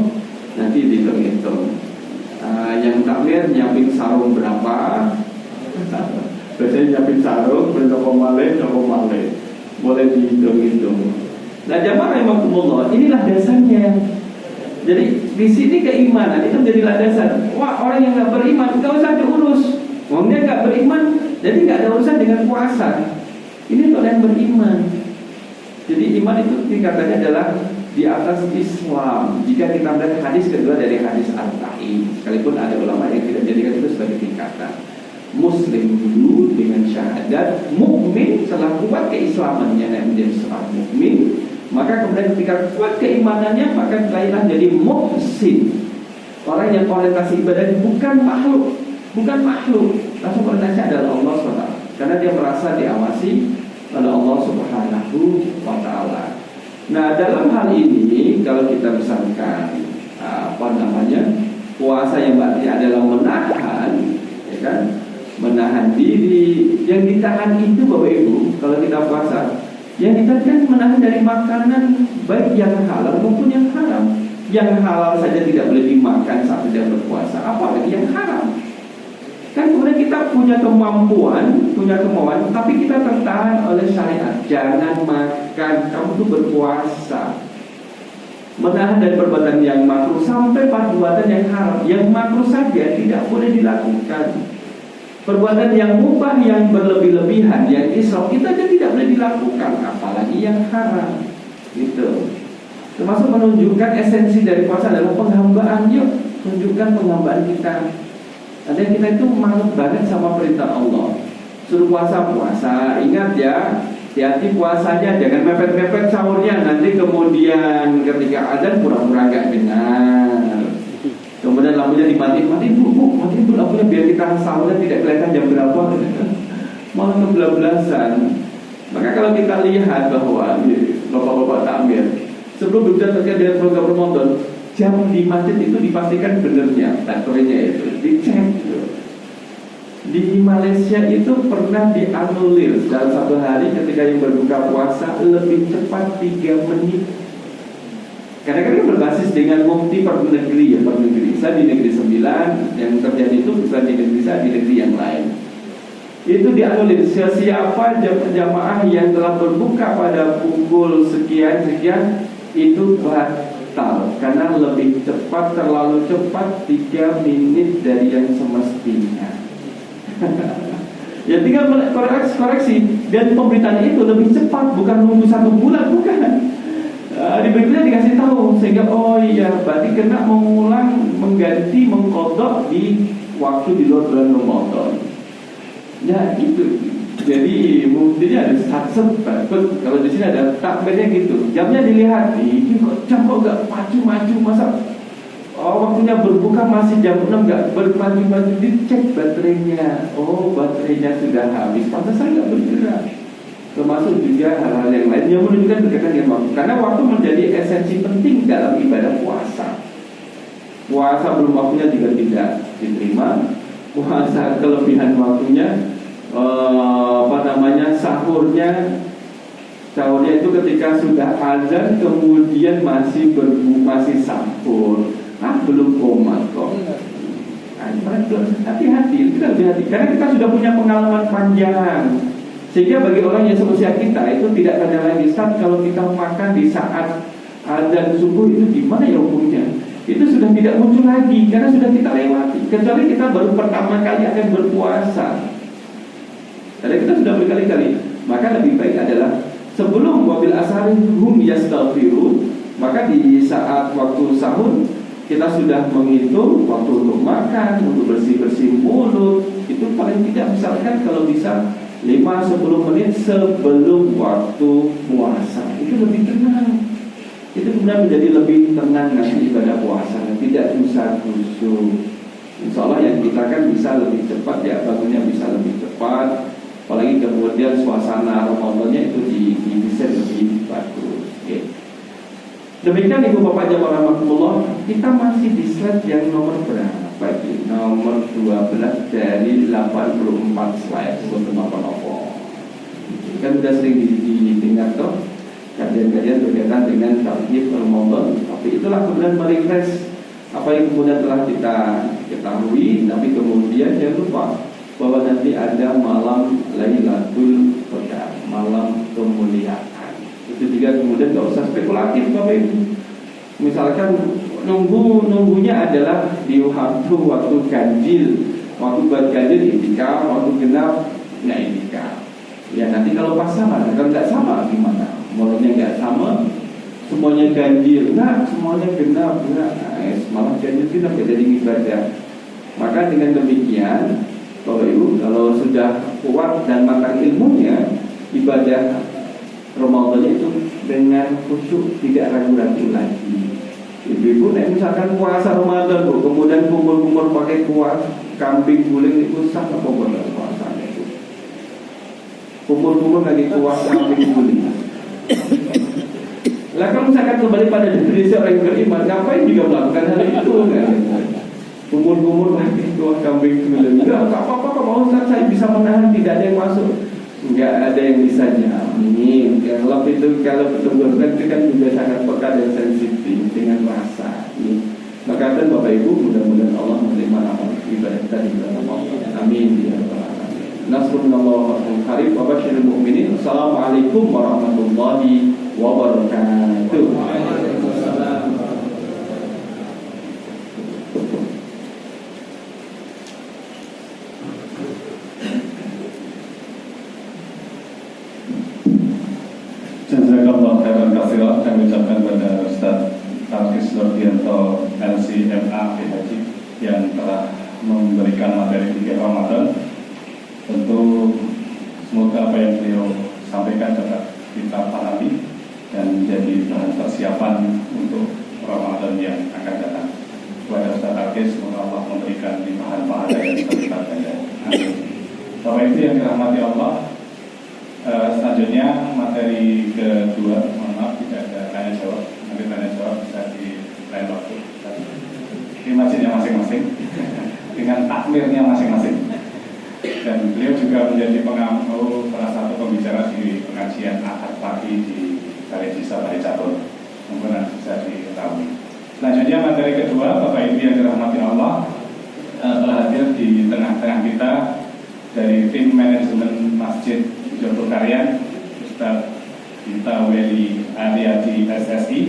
nanti dihitung-hitung. Yang takmir nyiapin sarung berapa? Biasanya nyiapin sarung, berapa male, boleh dihitung-hitung. Nah, jamaah rahimakumullah, inilah dasarnya. Jadi di sini keimanan itu menjadi landasan. Wah, orang yang nggak beriman nggak usah diurus. Wong dia nggak beriman, jadi nggak ada urusan dengan puasa. Ini untuk yang beriman. Jadi iman itu tingkatannya adalah di atas Islam. Jika kita melihat hadis kedua dari hadis Al-Ta'i, sekalipun ada ulama yang tidak jadikan itu sebagai tingkatan. Muslim dulu dengan syahadat, mukmin setelah kuat keislamannya dan menjadi seorang mukmin, Maka kemudian ketika kuat keimanannya, maka kalilah jadi muhsin, orang yang orientasi ibadahnya bukan makhluk, langsung orientasi adalah Allah SWT, karena dia merasa diawasi oleh Allah Subhanahu wa Ta'ala. Nah, dalam hal ini kalau kita misalkan puasa yang berarti adalah menahan, ya kan, menahan diri. Yang ditahan itu Bapak Ibu, kalau kita puasa, yang ditahan kan menahan dari makanan baik yang halal maupun yang haram. Yang halal saja tidak boleh dimakan saat tidak berpuasa, apalagi yang haram. Kan kemudian kita punya kemauan, tapi kita tertahan oleh syariat. Jangan makan, kamu tuh berpuasa. Menahan dari perbuatan yang makruh sampai perbuatan yang haram. Yang makruh saja tidak boleh dilakukan. Perbuatan yang mubah, yang berlebih-lebihan, yang israf, kita aja tidak boleh dilakukan, apalagi yang haram. Gitu. Termasuk menunjukkan esensi dari puasa adalah penghambaan. Yuk, tunjukkan penghambaan kita. Ada kita itu manut banget sama perintah Allah. Suruh puasa. Ingat ya, hati-hati puasanya, jangan mepet-mepet sahurnya. Nanti kemudian ketika azan pura-pura gak dengar. Kemudian lampunya dimatiin bu, lampunya biar kita sahurnya tidak kelihatan jam berapa. Malah kebelablasan. Maka kalau kita lihat bahwa bapak-bapak takmir, sebelum berbicara terkait dengan program Ramadan, jam di masjid itu dipastikan benernya, baterainya itu dicek. Di Malaysia itu pernah dianulir dalam satu hari ketika yang berbuka puasa lebih cepat 3 menit. Kadang-kadang berbasis dengan mufti per negeri. Saya di negeri 9, yang terjadi itu bukan di negeri saya, di negeri yang lain. Itu dianulir. Siapa jamaah yang telah berbuka pada pukul sekian itu batal karena lebih cepat, terlalu cepat 3 menit dari yang semestinya. Ya tinggal koreksi. Dan pemberitaan itu lebih cepat, bukan nunggu 1 bulan, bukan. Di berikutnya dikasih tahu, sehingga oh iya berarti kena mengulang, mengganti, mengkodok di waktu di luar bulan Ramadan. Ya gitu. Jadi mungkinnya ada satu kalau di sini ada takbirnya gitu. Jamnya dilihat, ini kok jam kok gak maju masa waktunya berbuka masih jam 6 gak bermaju, dicek baterainya. Oh baterainya sudah habis, pantesan gak bergerak. Termasuk juga hal-hal yang lain yang menunjukkan berkaitan dengan waktu. Karena waktu menjadi esensi penting dalam ibadah puasa. Puasa belum waktunya juga tidak diterima. Puasa kelebihan waktunya, sahurnya itu ketika sudah azan kemudian masih sahur. Belum komat kok. Hati-hati, kita lebih hati. Karena kita sudah punya pengalaman panjang. Sehingga bagi orang yang seusia kita itu tidak tanya lagi, Ustaz, kalau kita makan di saat azan subuh itu gimana ya hukumnya? Itu sudah tidak muncul lagi karena sudah kita lewati. Kecuali kita baru pertama kali akan berpuasa. Karena kita sudah berkali-kali. Maka lebih baik adalah sebelum wabil ashari hum yastaghfirun, maka di saat waktu sahur kita sudah menghitung waktu untuk makan, untuk bersih-bersih mulut. Itu paling tidak misalkan kalau bisa 5-10 menit sebelum waktu puasa. Itu lebih tenang. Itu kemudian menjadi lebih tenang nanti ibadah puasa, tidak susah khusyuk. Insya Allah yang kita kan bisa lebih cepat ya, bangunnya bisa lebih cepat. Apalagi kemudian suasana Ramadannya itu didesain lebih bagus. Okay. Demikian Ibu Bapak jamaah rahmatullah, kita masih di slide yang nomor berapa? Nomor 12 dari 84 slide. Kan sudah sering didengar toh kajian-kajian berkaitan dengan tauhid Ramadan. Tapi itulah kemudian merefresh apa yang kemudian telah kita ketahui. Tapi kemudian jangan lupa bahwa nanti ada malam Lailatul Qadar, malam kemuliaan. Itu juga kemudian gak usah spekulatif Bapak Ibu. Misalkan nunggunya adalah di waktu ganjil, waktu buat ganjil indika, waktu genap nggak indika. Ya nanti kalau pas sama, kalau nggak sama gimana? Mulanya nggak sama, semuanya ganjil, nggak, semuanya genap, nggak, malah ganjil genap ya jadi ibadah. Maka dengan demikian, Bapak Ibu, kalau sudah kuat dan matang ilmunya, ibadah Ramadan itu dengan akan khusyuk, tidak ragu-ragu lagi. Ibu-ibu misalkan puasa Ramadan bu, kemudian kumur-kumur pakai kuah kambing guling itu sah apa bukan puasanya itu? Kumur-kumur lagi kuah kambing guling. Lah kalau misalkan kembali pada definisi orang yang beriman, ngapain juga melakukan hal itu kan? Kumur-kumur pakai kuah kambing guling. Enggak apa-apa, mau saya bisa menahan, tidak ada yang masuk. Enggak ada yang bisa jamin. Kalau betul-betul itu kan juga sangat peka dan sensitif dengan rasa. Maka kan Bapak Ibu, mudah-mudahan Allah menerima amal ibadah kita di dalam Allah. Amin ya rabbal alamin. Nasrullah wa fathul wa basyiril mu'minin. Assalamualaikum warahmatullahi wabarakatuh. Jazakallah khairan katsiran. Kami ucapkan kepada Ustaz Talkis Nurdianto LCMA PHJ yang telah memberikan materi fikih Ramadan. Tentu semoga apa yang beliau sampaikan dapat kita pahami dan menjadi bahan persiapan untuk Ramadan yang akan datang. Kepada Ustaz Talkis, semoga Allah memberikan limpahan pahala yang berlipat ganda. Amin. Bapak Ibu yang dirahmati Allah, selanjutnya materi kedua, mohon maaf tidak ada tanya jawab, nanti tanya jawab bisa di lain waktu di masjidnya masing-masing dengan takmirnya masing-masing. Dan beliau juga menjadi pengampu salah satu pembicara di pengajian Ahad pagi di Balai Desa Balai Catur, mungkin bisa diketahui. Selanjutnya materi kedua, Bapak Ibu yang dirahmati Allah, telah hadir di tengah-tengah kita dari tim manajemen Masjid Jogokarian, Ustaz Gita Weli Ariadi SSI.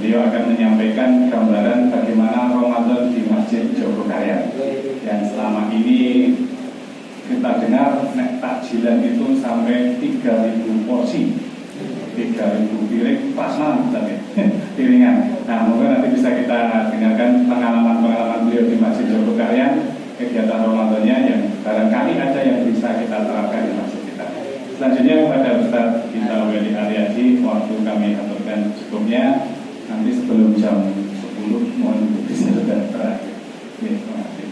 Beliau akan menyampaikan gambaran bagaimana Ramadan di Masjid Jogokarian yang selama ini kita dengar nek takjilan itu sampai 3.000 porsi, 3.000 piring pas malam tapi piringan. Nah mungkin nanti bisa kita dengarkan pengalaman beliau di Masjid Jogokarian, kegiatan Ramadannya yang barangkali ada yang bisa kita terapkan di masjid kita. Selanjutnya kepada Ustaz Gita Weli Ariadi, waktu kami aturkan cukupnya. Nanti sebelum jam 10 mohon bisa sudah terakhir. Terima kasih.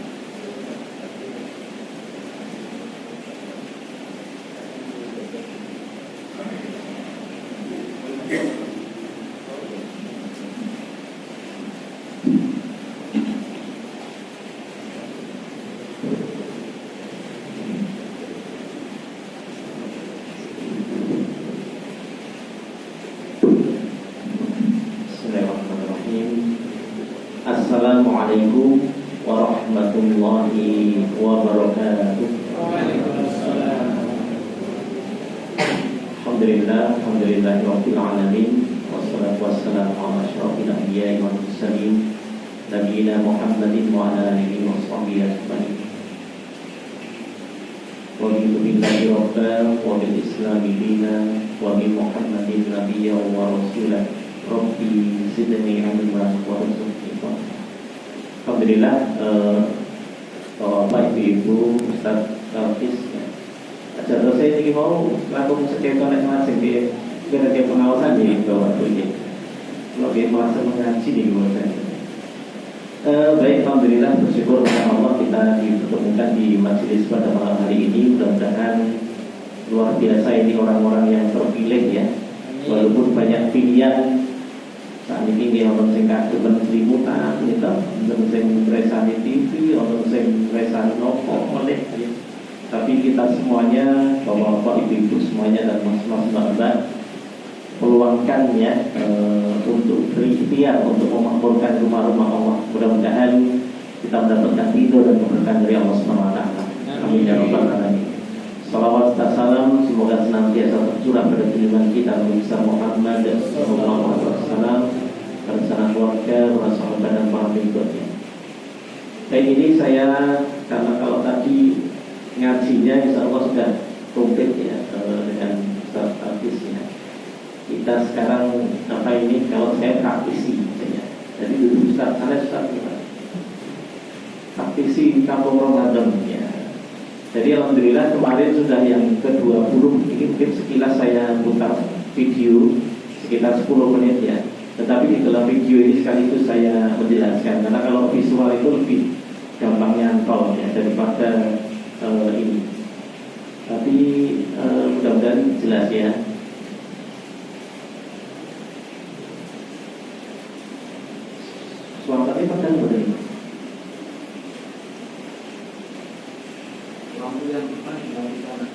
Assalamualaikum warahmatullahi wabarakatuh. Alhamdulillahirabbil alamin, wassalatu wassalamu ala asyrofil anbiya'i wal mursalin, nabiyina Muhammadin wa ala alihi washabbihi ajmain. Wa billahi rabban wa bil islami dinan wa bi Muhammadin nabiyyan wa rasulan. Rabbi zidni ilman warzuqni fahma. Alhamdulillah, Bapak Ibu Ustaz Talkis ya. Acara saya ini mau lakukan sekitar masing dia kira dia pengawasan di bawah ini. Kalau dia merasa mengaji di bawah saya. Baik, alhamdulillah, bersyukur kepada Allah kita dipertemukan di majelis pada malam hari ini. Mudah-mudahan luar biasa ini orang-orang yang terpilih ya. Walaupun banyak pilihan. Saat ini dia orang sing kagungan selimutan, gitu, orang sing resani TV, orang sing resani nopo, oleh. Tapi kita semuanya, bapak-bapak, ibu-ibu semuanya dan mas-mas mbak-mbak, peluangkan ya untuk berikhtiar untuk memakmurkan rumah-rumah Allah. Mudah-mudahan kita mendapatkan ridho dan keberkahan dari Allah SWT. Amin ya rabbal alamin. Salawat dan salam semoga senantiasa tercurah pada junjungan kita Nabi Muhammad sallallahu alaihi wasallam, bersama keluarga, para sahabat dan para pengikutnya. Baik, ini saya karena kalau tadi ngajinya insya Allah sudah komplit ya dengan Ustaz Talkis ya. Kita sekarang apa ini kalau saya praktisi ya. Jadi dulu Ustaz praktisi kampung Ramadan ya. Jadi alhamdulillah kemarin sudah yang ke-20. Ini mungkin sekilas saya putar video sekitar 10 menit ya. Tetapi di dalam video ini sekaligus saya menjelaskan, karena kalau visual itu lebih gampang nyantol ya daripada ini. Tapi mudah-mudahan jelas ya. Suaranya padahal benar. Lampu yang depan lampu kanan.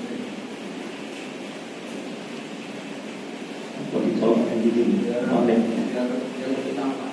Kalau dicolokkan di sini, oke. Yang lebih tampak.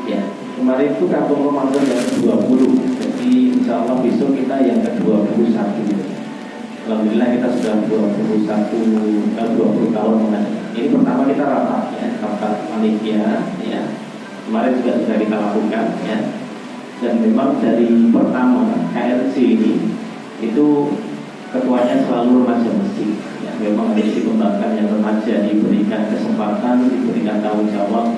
Ya, kemarin itu kampung Ramadan yang ke-20. Jadi insya Allah besok kita yang ke-21. Alhamdulillah kita sudah 20 tahun mengadakan. Ini pertama kita rapat ya, rapat panitia ya. Kemarin juga sudah kita lakukan ya. Dan memang dari pertama KLC ini itu ketuanya selalu remaja masjid. Ya, memang harus dikembangkan yang remaja, diberikan kesempatan, diberikan tanggung jawab.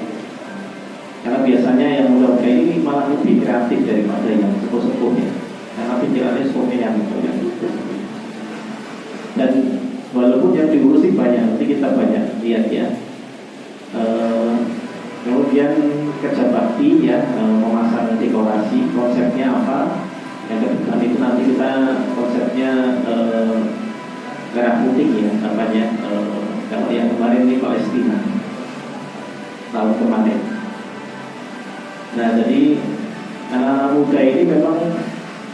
Karena biasanya yang muda-muda ini malah lebih kreatif daripada yang sepuh-sepuh ya. Karena pikirannya semuanya yang dan walaupun yang diurusi banyak, nanti kita banyak lihat ya. Kemudian kerja bakti ya, memasang dekorasi, konsepnya apa? Yang kedepan itu nanti kita konsepnya merah putih ya, namanya. Kalau yang kemarin ini Palestina tahun kemarin. Nah, jadi anak-anak muda ini memang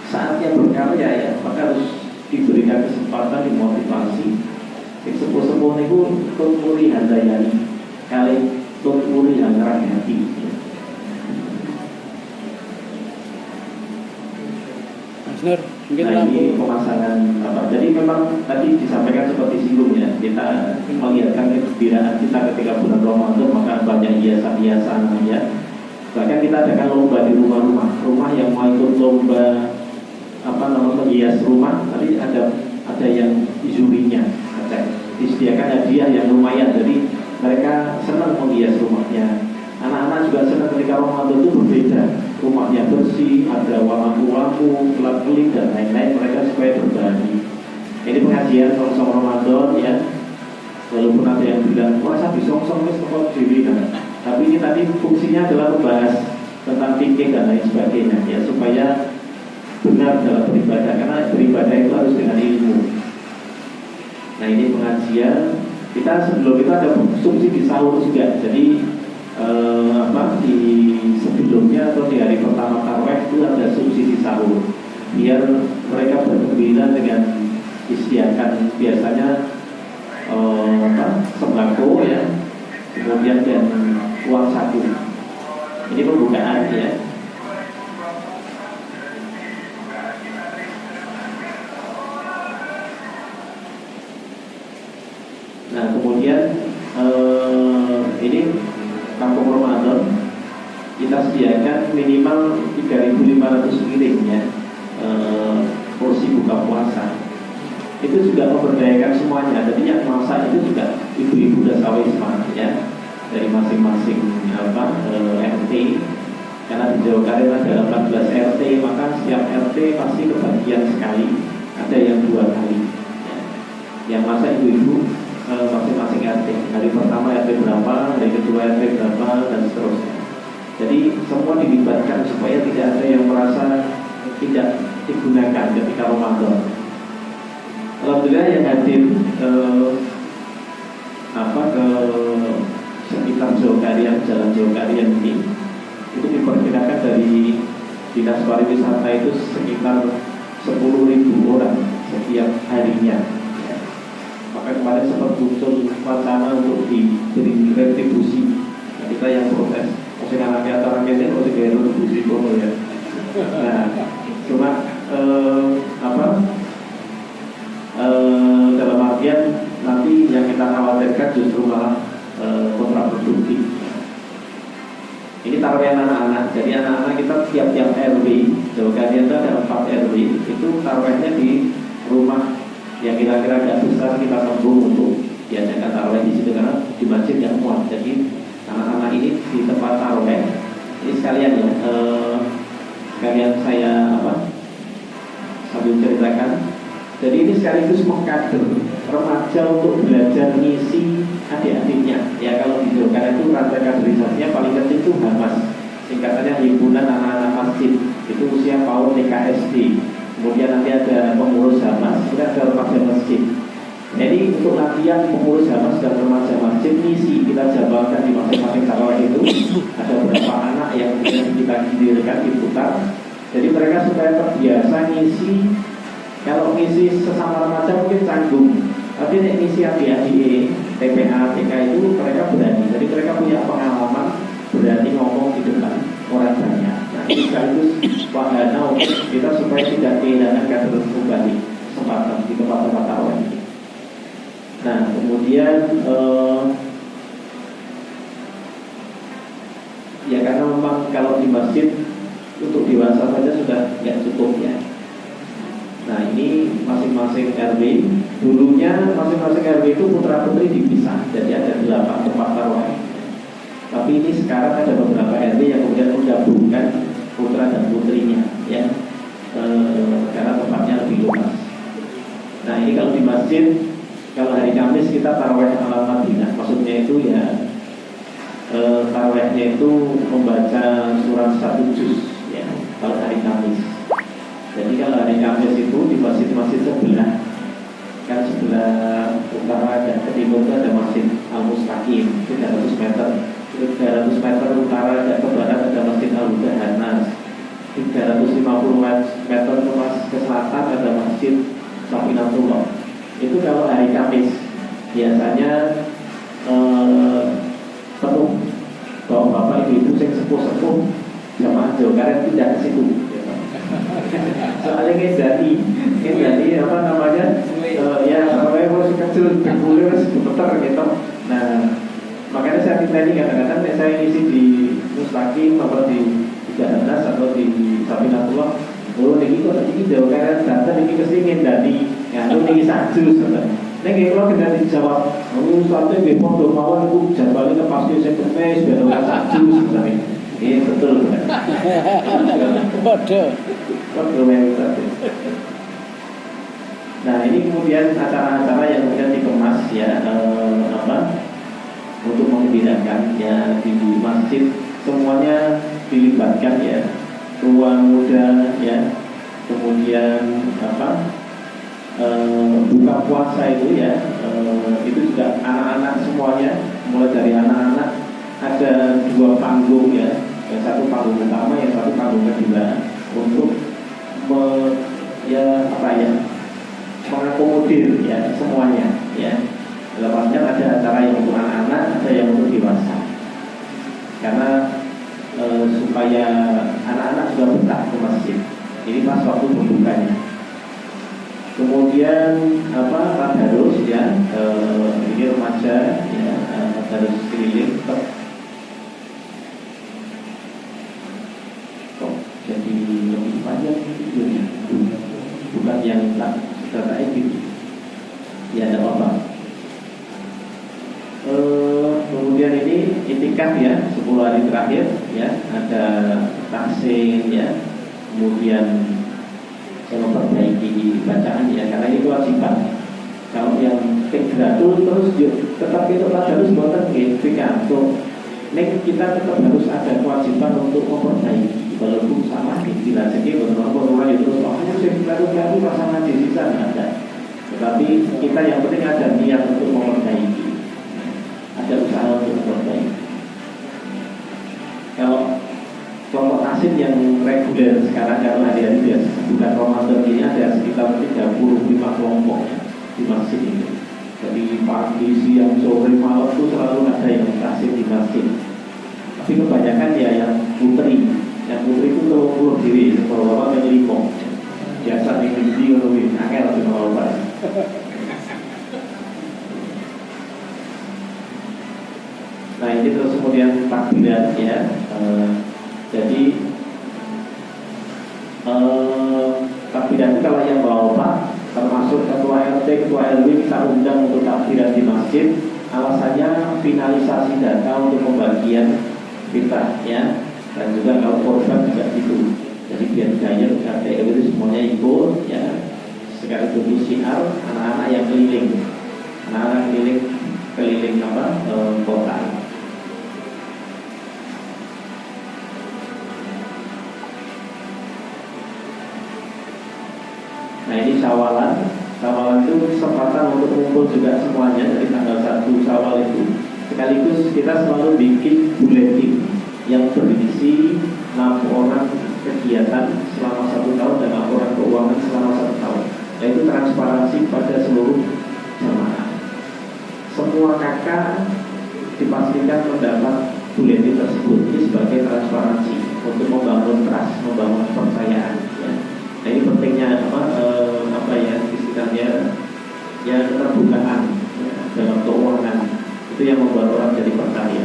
saatnya berkarya ya, maka harus diberikan kesempatan, dimotivasi. Sepuh-sepuh itu tumuli handayani, kali tumuli hangaran hati. Mas Nur, mungkin Nah, ini pemasangan apa? Jadi memang tadi disampaikan seperti sebelumnya, kita melihatkan kegembiraan kita ketika bulan Ramadan, maka banyak hiasan-hiasan ya. Bahkan kita adakan lomba di rumah yang mau ikut lomba menghias rumah, tapi ada yang jurinya, disediakan hadiah yang lumayan, jadi mereka senang menghias rumahnya. Anak-anak juga senang ketika Ramadan itu berbeda, rumahnya bersih, ada lampu-lampu, kelap-kelip dan lain-lain, mereka supaya berbagi. Ini pengajian songsong Ramadan ya. Walaupun ada yang bilang, wah saya songsong wis kok diri kan. Tapi ini tadi fungsinya adalah membahas tentang fikih dan lain sebagainya ya, supaya benar dalam beribadah, karena beribadah itu harus dengan ilmu. Nah, ini pengajian kita sebelum itu ada subsidi sahur juga. Jadi di sebelumnya atau di hari pertama tarawih itu ada subsidi sahur, biar mereka bergembira dengan disediakan biasanya sembako ya, kemudian dan uang saku. Ini pembukaan ya. Nah, kemudian ini kampung Ramadan kita sediakan minimal 3.500 piring ya, porsi buka puasa. Itu juga memberdayakan semuanya. Jadi yang masak itu juga ibu-ibu dasawisma ya, dari masing-masing RT. Karena di Jawa Karir ada 14 RT, maka setiap RT pasti kebagian sekali, ada yang 2 kali ya. Yang masak ibu-ibu masing-masing RT. Hari pertama RT berapa, hari kedua RT berapa, dan seterusnya. Jadi semua dilibatkan supaya tidak ada yang merasa tidak digunakan ketika Ramadan. Alhamdulillah yang hadir ke sekitar Jogarian, Jalan Jogarian ini itu diperkirakan dari Dinas Pariwisata itu sekitar 10.000 orang setiap harinya. Maka kemarin sempat muncul wacana untuk diberi retribusi. Nah, kita yang protes, maksudnya anaknya orang ini harus diberi retribusi ya. Nah, cuma dalam artian nanti yang kita khawatirkan justru malah kontraproduktif. Ini taruhan anak-anak. Jadi anak-anak kita tiap-tiap RW Jawa Kalian itu ada 4 RW, itu tarawehnya di rumah yang kira-kira agak besar, kita tembung untuk diadakan taraweh di situ karena di masjid yang muat. Jadi anak-anak ini di tempat taraweh ini sekalian ya, sekalian saya sambil ceritakan. Jadi ini sekaligus mengkader remaja untuk belajar ngisi adik-adiknya. Ya kalau di Jawa Kalian itu rantai kaderisasinya paling kecil itu HAMAS, singkatannya Himpunan Anak-anak Masjid. Itu usia PAUD TK SD. Kemudian nanti ada pengurus HAMAS, kita ada remaja masjid. Jadi untuk latihan pengurus HAMAS dan remaja masjid misi kita jabarkan di masing-masing tarawih itu ada beberapa anak yang kita gilirkan diputar. Jadi mereka supaya terbiasa ngisi. Kalau ngisi sesama remaja mungkin canggung, tapi nek ngisi adik-adik TPA TK itu mereka berani. Jadi mereka punya pengalaman, berani ngomong di depan orang banyak. Nah ini sekaligus wahana kita supaya tidak kehilangan kader kembali kesempatan di tempat-tempat tarawih ini. Nah kemudian ya karena memang kalau di masjid untuk dewasa saja sudah tidak cukup ya. Nah ini masing-masing RW, dulunya masing-masing RW itu putra putri dipisah, jadi ada 8 tempat tarawih. Tapi ini sekarang ada beberapa RW yang kemudian menggabungkan putra dan putrinya, ya, karena tempatnya lebih luas. Nah ini kalau di masjid, kalau hari Kamis kita tarawih ala Madinah, maksudnya itu ya tarawihnya itu membaca surat 1 juz, ya, kalau hari Kamis. Jadi kalau hari Kamis itu di masjid-masjid sebelah, kan sebelah utara dan ke timur itu ada masjid Al-Mustaqim 300 meter. 300 meter utara dan ke barat ada masjid Al-Mudahanas. 350 meter ke selatan ada masjid Safinatullah. Itu kalau hari Kamis biasanya penuh. Bapak-bapak ibu-ibu yang sepuh-sepuh jamaah Jawa Kalian pindah ke situ. Soalnya ngedani apa namanya ya sampai masih kecil bergulir sebentar gitu. Nah makanya saya minta ini kadang-kadang saya ngisi di Mustaqim atau di Jahanas atau di Safinatullah. Oh ini kok ini Jawa Kalian datang ini kesini ngedani nganu ini sajus. Nek kalau kita dijawab, sampai di pondok mawon itu jadwalnya pasti saya kemes biar orang sajus misalnya. Ini betul kan? Waduh. Nah ini kemudian acara-acara yang kemudian dikemas ya untuk mengembirakan ya di masjid semuanya dilibatkan ya, tua muda ya, kemudian buka puasa itu ya itu juga anak-anak semuanya, mulai dari anak-anak ada 2 panggung ya, yang satu panggung utama, yang satu panggung kedua untuk mengakomodir ya semuanya ya. Lepasnya ada acara yang untuk anak-anak, ada yang untuk dewasa. Karena supaya anak-anak juga betah ke masjid. Ini pas waktu berbukanya. Kemudian tadarus ya, ini remaja ya, tadarus keliling. Jadi lebih panjang videonya, bukan yang sudah tak edit. Ya ada apa? Kemudian ini itikaf ya, 10 hari terakhir ya, ada tahsin ya, kemudian saya memperbaiki bacaan ya, karena ini kewajiban. Kalau yang tegratul terus tetap itu tadarus buatan pikanto. Nek kita tetap harus ada kewajiban untuk memperbaiki, walaupun sama tidak sedikit beberapa orang itu hanya baru pasangan di sisa ada. Tetapi kita yang penting ada niat untuk memperbaiki, ada usaha untuk memperbaiki. Kalau kelompok asin yang reguler sekarang kalau hari-hari biasa bukan Ramadan ini ada sekitar 35 kelompok di masjid ini. Jadi pagi, siang, sore, malam itu selalu ada yang asin di masjid. Tapi kebanyakan ya yang putri itu kalau diri, kalau bapak menyelipong biasa di video lebih angel lebih kalau bapak. Nah ini terus kemudian takbiran ya. Jadi Tapi nanti kalau yang bawa termasuk ketua RT, ketua RW kita undang untuk takbiran di masjid. Alasannya finalisasi data untuk pembagian kita ya, dan juga kalau korban juga gitu. Jadi biar gaya RT RW itu semuanya ikut ya. Sekarang itu syiar anak-anak yang keliling, anak-anak keliling kota. Nah ini Syawalan itu kesempatan untuk kumpul juga semuanya dari tanggal 1 Syawal itu. Sekaligus kita selalu bikin buletin yang berisi laporan kegiatan selama 1 tahun dan laporan keuangan selama 1 tahun. Yaitu transparansi pada seluruh jamaah. Semua kakak dipastikan mendapat buletin tersebut. Ini sebagai transparansi untuk membangun trust, membangun kepercayaan. Ya. Nah ini pentingnya istilahnya ya keterbukaan ya, dalam keuangan itu yang membuat orang jadi percaya.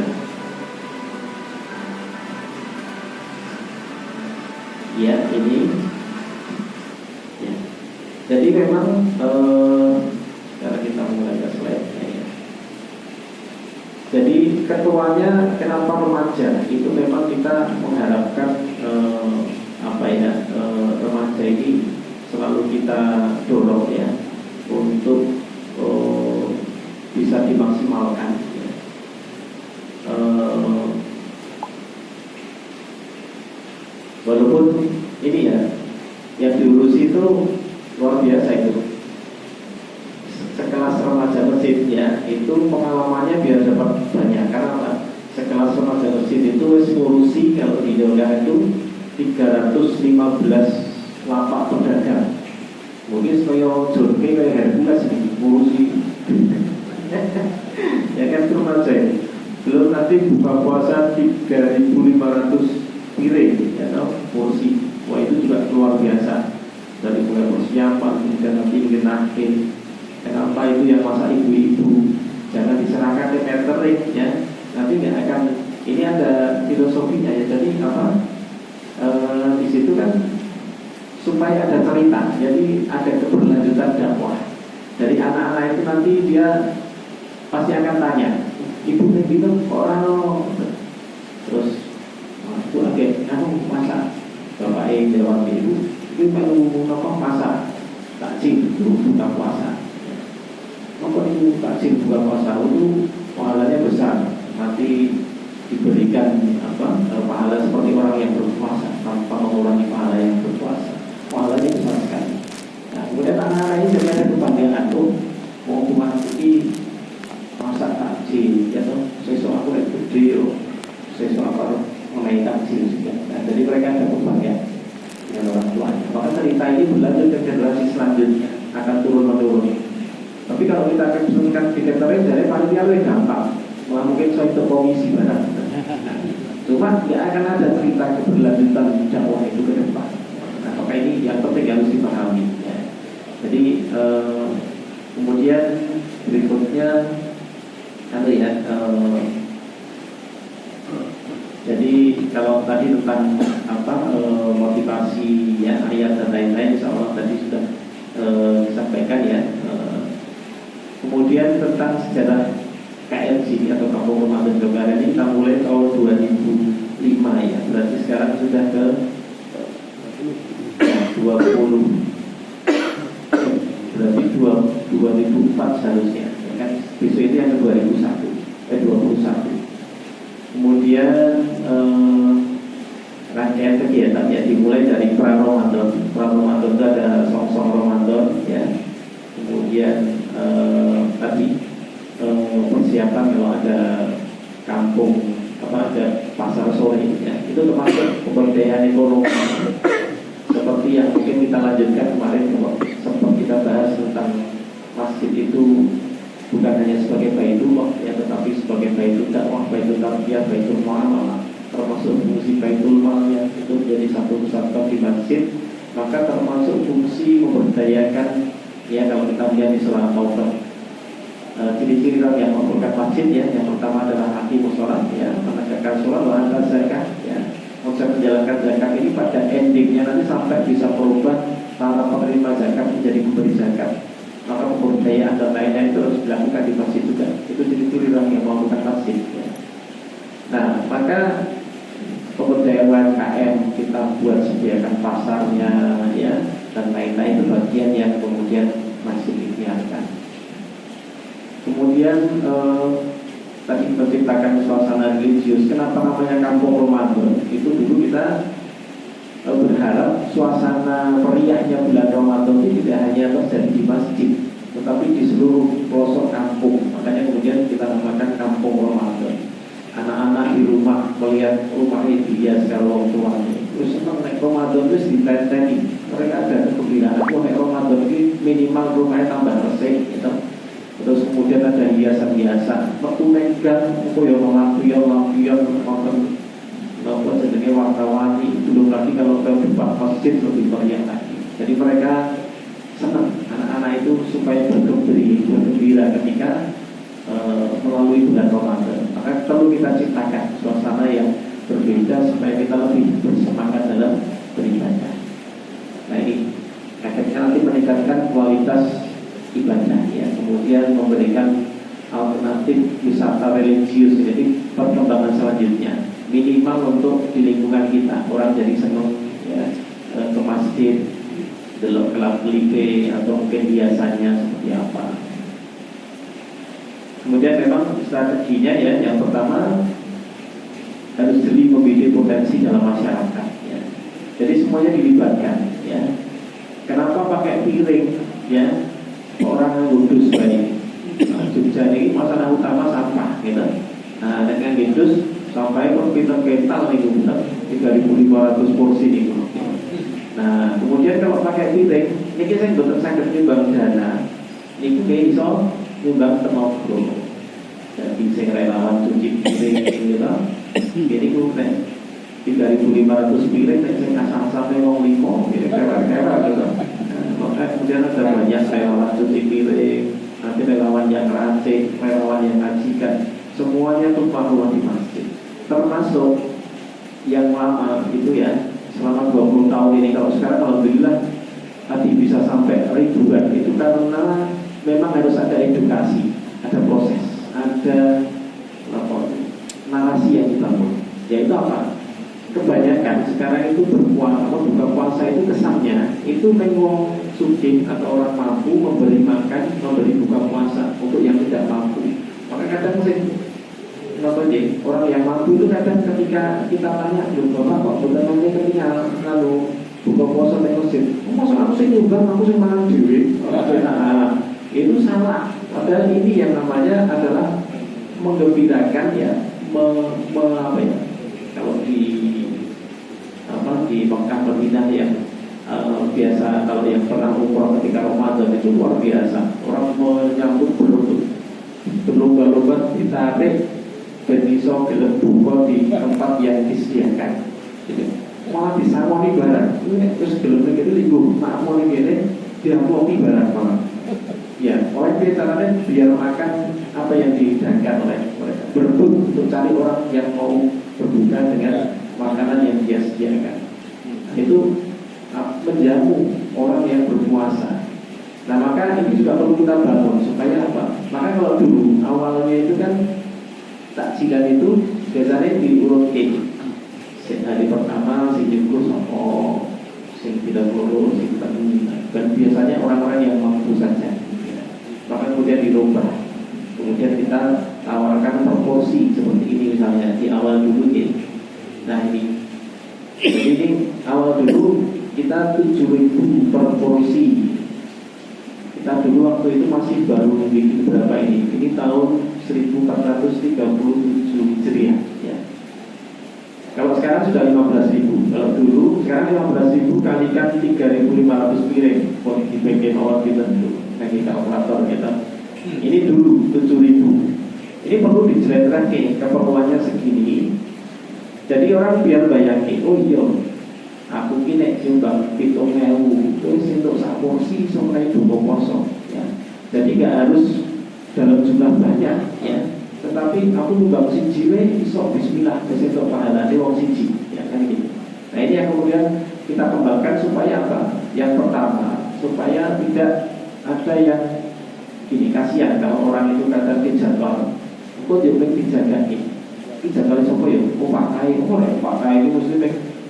Ya ini ya. Jadi memang sekarang kita mulai ke slide ya. Jadi ketuanya kenapa remaja itu memang kita mengharapkan remaja ini selalu kita dorong ya untuk bisa dimaksimalkan ya. Walaupun ini ya yang diurus itu luar biasa itu sekelas remaja masjid ya, itu pengalamannya biar dapat banyak karena apa? Sekelas remaja masjid itu ngurusi kalau di Jawa itu 315 lapak pedagang. Mungkin supaya John K kayak Hercules ngurusi ya kan remaja. Belum nanti buka puasa 3.500 piring ya porsi. Wah itu juga luar biasa. Dari mulai persiapan kemudian nanti ngenakin. Kenapa itu yang masa ibu-ibu jangan diserahkan ke catering ya. Nanti nggak akan, ini ada filosofinya ya. Jadi di situ kan supaya ada cerita, jadi ada keberlanjutan dakwah. Dari anak-anak itu nanti dia pasti akan tanya, ibu gitu orang terus aku agak masak, bapak jawab ibu itu kalau masak takjil itu buka puasa. Maka itu takjil buka puasa itu pahalanya besar, nanti diberikan pahala seperti orang yang berpuasa tanpa mengurangi pahala yang berpuasa. Pahalanya besar sekali. Nah, kemudian anak-anak ini jadi ada kebanggaan tuh mau rumah ini masak takjil, ya toh. Sesuk aku lagi gede, sesuk apa mengenai takjil juga. Nah, jadi mereka ada kebanggaan dengan orang tuanya. Maka cerita ini berlanjut ke generasi selanjutnya akan turun menurun. Tapi kalau kita kesulitan di catering dari panitia lebih gampang. Wah, mungkin soal itu komisi barang. Cuma tidak akan ada cerita keberlanjutan dakwah itu ke depan. Nah, maka ini yang penting harus dipahami ya. Jadi kemudian berikutnya jadi kalau tadi tentang motivasi ya, ayat dan lain-lain insyaallah tadi sudah disampaikan ya. Kemudian tentang sejarah KLC atau Kampung Ramadan Jogaran ini kita mulai tahun 2005 ya, berarti sekarang sudah ke 2004 seharusnya ya kan, besok itu yang ke 2021. Kemudian rangkaian kegiatan ya dimulai dari pra-Ramadan itu ada song-song Ramadan ya, kemudian tadi persiapan kalau ada kampung ada pasar sore ya, itu termasuk pemberdayaan ekonomi seperti yang mungkin kita lanjutkan kemarin kalau sempat kita bahas tentang masjid itu bukan hanya sebagai baitullah ya, tetapi sebagai baitul dakwah, baitul tarbiyah, baitul muamalah, termasuk fungsi baitul mal yang itu menjadi satu kesatuan di masjid. Maka termasuk fungsi memberdayakan ya, kalau kita lihat di surah Taubah ciri-ciri orang yang membuka masjid ya, yang pertama adalah aqimus shalah ya, menegakkan sholat, wa ata zakat ya. Konsep menjalankan zakat ini pada endingnya nanti sampai bisa berubah para penerima menerima zakat menjadi pemberi zakat, maka pemberdayaan dan lain-lain itu harus dilakukan di masjid juga. Itu ciri-ciri orang yang melakukan masjid ya. Nah, maka pemberdayaan UMKM kita buat sediakan pasarnya ya, dan lain-lain itu bagian yang kemudian masih dibiarkan. Kemudian tadi menciptakan suasana religius. Kenapa namanya Kampung Ramadan? Itu dulu kita berharap suasana meriahnya bulan Ramadan ini tidak hanya terjadi di masjid, tetapi di seluruh pelosok kampung. Makanya kemudian kita namakan Kampung Ramadan. Anak-anak di rumah melihat rumah dia secara tuanya, terus senang naik Ramadan terus ditenteni. Mereka ada kegembiraan, naik Ramadan ini minimal rumahnya tambah resik gitu. Terus kemudian ada hiasan-hiasan, waktu megang, yang lampion, nonton jenenge warna-warni. Belum lagi kalau ke depan masjid lebih meriah lagi. Jadi mereka senang, anak-anak itu supaya bergembira ketika melalui bulan Ramadan. Maka perlu kita ciptakan suasana yang berbeda supaya kita lebih bersemangat dalam beribadah. Nah ini akhirnya nanti meningkatkan kualitas ibadah ya, kemudian memberikan alternatif wisata religius. Jadi perkembangan selanjutnya minimal untuk di lingkungan kita orang jadi senang ya, ke masjid, delok kelab lipe atau mungkin biasanya seperti apa. Kemudian memang strateginya ya, yang pertama harus jeli membidik potensi dalam masyarakat ya. Jadi semuanya dilibatkan ya. Kenapa pakai piring ya? Orang ludus baik. Jogja ini masalah utama sampah gitu. Nah dengan ludus sampai per kental nih bukan 3.500 porsi nih. Nah kemudian kalau pakai piring, ini saya betul sangat nyumbang dana. Ini bisa nyumbang tenaga. Jadi saya relawan cuci piring gitu. Jadi bukan 3.500 piring, saya kasar sampai wong 5, jadi kera-kera gitu. Maka kemudian ada banyak relawan cuci piring, nanti relawan yang racik, relawan yang ngajikan, semuanya tumpah ruah di masjid. Termasuk yang lama itu ya, selama 20 tahun ini. Kalau sekarang alhamdulillah tadi bisa sampai ribuan. Itu karena memang harus ada edukasi, ada proses, ada narasi yang dibangun. Yaitu apa? Kebanyakan sekarang itu berpuasa, buka puasa itu kesannya itu wong sugih atau orang mampu memberi makan, memberi buka puasa untuk yang tidak mampu. Maka kadang orang yang mampu itu kadang ketika kita tanya, bapak kok bukan namanya ketika lalu buka puasa di masjid, masa aku sih nyumbang, aku sih makan duit. Itu salah. Padahal ini yang namanya adalah menggembirakan ya, apa ya? Kalau di Mekah Madinah yang biasa, kalau yang pernah umroh ketika Ramadan itu luar biasa. Orang menyambut berlomba-lomba ditarik dan iso gelem buka di tempat yang disediakan. Jadi malah disawoni barang. Terus gelem gitu linggu, makmur ngene diamoni barang malah. Ya, oleh caranya biar makan apa yang dihidangkan oleh mereka. Berebut untuk cari orang yang mau berbuka dengan makanan yang dia sediakan. Itu menjamu orang yang berpuasa. Nah maka ini juga perlu kita bangun supaya apa? Maka kalau dulu awalnya itu kan takjilan itu biasanya diurutkan. Hari pertama si jengkol sopo, si tidak guru, si tidak minat. Dan biasanya orang-orang yang mampu saja. Maka kemudian dirubah. Kemudian kita tawarkan proporsi seperti ini misalnya di awal dulu ini. Nah ini, jadi ini awal dulu kita 7.000 per porsi. Kita dulu waktu itu masih baru bikin berapa ini? Ini tahun 1437 Hijriah ya. Kalau sekarang sudah 15.000. Kalau dulu sekarang 15.000 kalikan 3.500 piring. Kalau di bagian awal kita dulu, bagi kalkulator kita. Ini dulu 7.000. Ini perlu dijelaskan keperluannya segini. Jadi orang biar bayangin, oh iya, aku kini nyumbang 7.000, terus untuk sak porsi sampai 2 kosong, ya. Jadi nggak harus dalam jumlah banyak, ya. Tetapi aku nyumbang siji we iso bismillah, wis entuk pahalane wong siji, ya kan gitu. Nah ini yang kemudian kita kembangkan supaya apa? Yang pertama, supaya tidak ada yang gini, kasihan kalau orang itu kata dijadwal, kok dia pengen dijagani, dijadwal siapa ya? Oh pakai, pakai itu mesti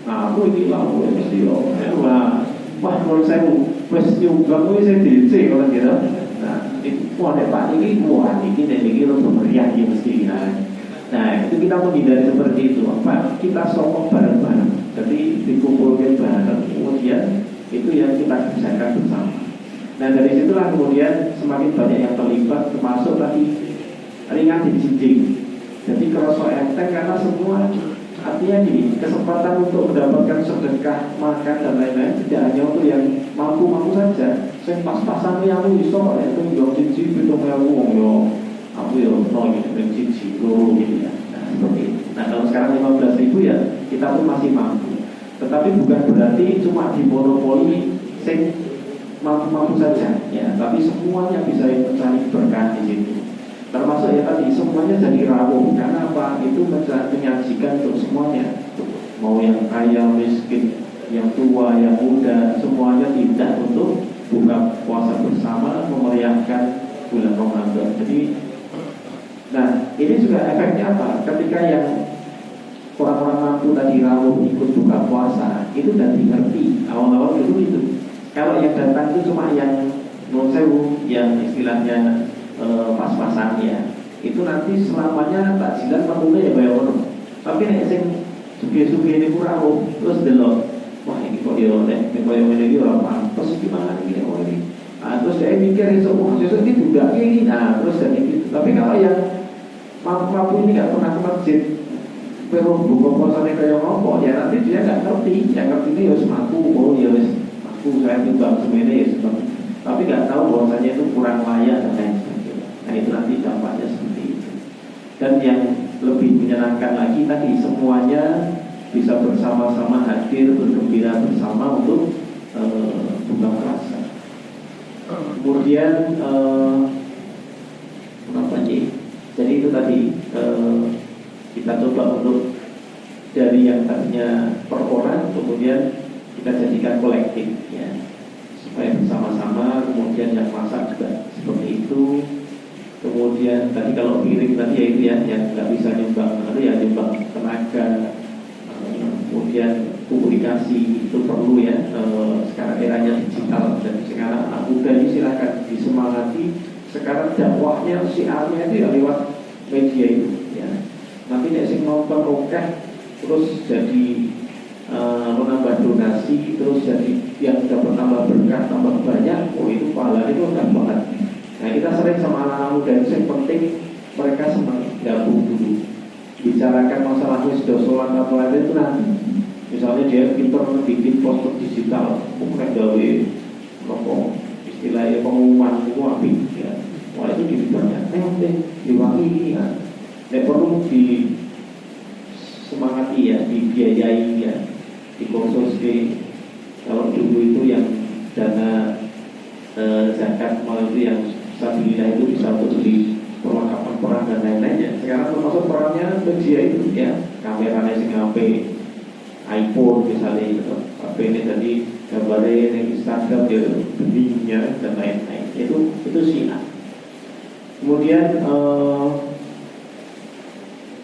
nah aku ini lah, aku mesti wah menurut saya wes nyumbang itu saya DC kalau gitu. Nah itu ada Pak ini, wah ini dan ini untuk meriah ya mesti. Nah itu kita menghindari seperti itu. Apa kita sokong bareng-bareng, jadi dikumpulkan bareng, kemudian itu yang kita kerjakan bersama. Nah dari situlah kemudian semakin banyak yang terlibat, termasuk tadi ringan di jinjing. Jadi kerasa enteng karena semua artinya di kesempatan untuk mendapatkan sedekah, makan dan lain-lain tidak hanya untuk yang mampu-mampu saja. Saya pas-pasan yang aku bisa itu yang jinjing itu mewah yo, aku yo nol yang jinjing loro gitu ya. Nah seperti itu. Nah kalau sekarang 15.000 ya kita pun masih mampu. Tetapi bukan berarti cuma dimonopoli sing mampu-mampu saja, ya. Tapi semuanya bisa mencari berkah di situ. Termasuk ya tadi semuanya jadi rawuh. Karena apa? Itu menyajikan untuk semuanya. Mau yang kaya, miskin, yang tua, yang muda, semuanya tidak untuk buka puasa bersama, memeriahkan bulan Ramadan. Jadi, nah ini juga efeknya apa? Ketika yang orang-orang mampu tadi rawuh ikut buka puasa, itu udah dimengerti awal-awal itu. Kalau yang datang itu cuma yang non-sewu, yang istilahnya pas-pasan ya, itu nanti selamanya takjilan menunya ya bayar orang. Tapi nek sing suge-suge ini kurang, terus delok, wah ini kok yo nek kok yo ngene iki ora pantes iki mangan iki kok ini. Ah terus saya mikir iso wah sesuk iki budak iki. Nah terus jadi gitu. Tapi kalau yang mampu ini enggak pernah ke masjid, pero buka puasanya kayak ngopo ya nanti dia nggak ngerti, yang ngerti ini ya semaku, oh ya wis aku saya juga semuanya ya seperti, tapi nggak tahu bahwasanya itu kurang layak dan lain sebagainya. Nah itu nanti dampaknya seperti itu. Dan yang lebih menyenangkan lagi tadi semuanya bisa bersama-sama hadir bergembira bersama untuk buka puasa. Kemudian apa sih? Jadi itu tadi kita coba untuk dari yang tadinya per orang kemudian kita jadikan kolektif ya, supaya bersama-sama. Kemudian yang masak juga seperti itu. Kemudian tadi kalau piring tadi ya itu ya yang nggak bisa nyumbang itu ya nyumbang tenaga. Kemudian komunikasi itu perlu ya, sekarang eranya digital dan sekarang anak muda ini silakan disemangati. Sekarang dakwahnya siarnya itu ya lewat media itu ya. Nanti nek sing nonton okeh terus jadi menambah donasi, terus jadi yang dapat tambah berkah, tambah banyak, oh itu pahala itu akan banget. Nah kita sering sama anak-anak muda itu yang penting mereka senang gabung dulu, bicarakan masalah sholat apa itu nanti. Misalnya dia pintar bikin poster digital, mungkin gawe apa istilahnya pengumuman itu api ya. Wah itu banyak, diwangi ya. Nek perlu di semangati ya, dibiayai ya, dikonsumsi. Kalau dulu itu yang dana zakat mau itu yang sabilillah itu bisa untuk beli perlengkapan perang dan lain-lainnya. Sekarang termasuk perangnya media itu ya, kameranya sing HP, iPhone misalnya gitu. HP ini tadi gambarnya yang Instagram dia beningnya dan lain-lain. Itu siap. Kemudian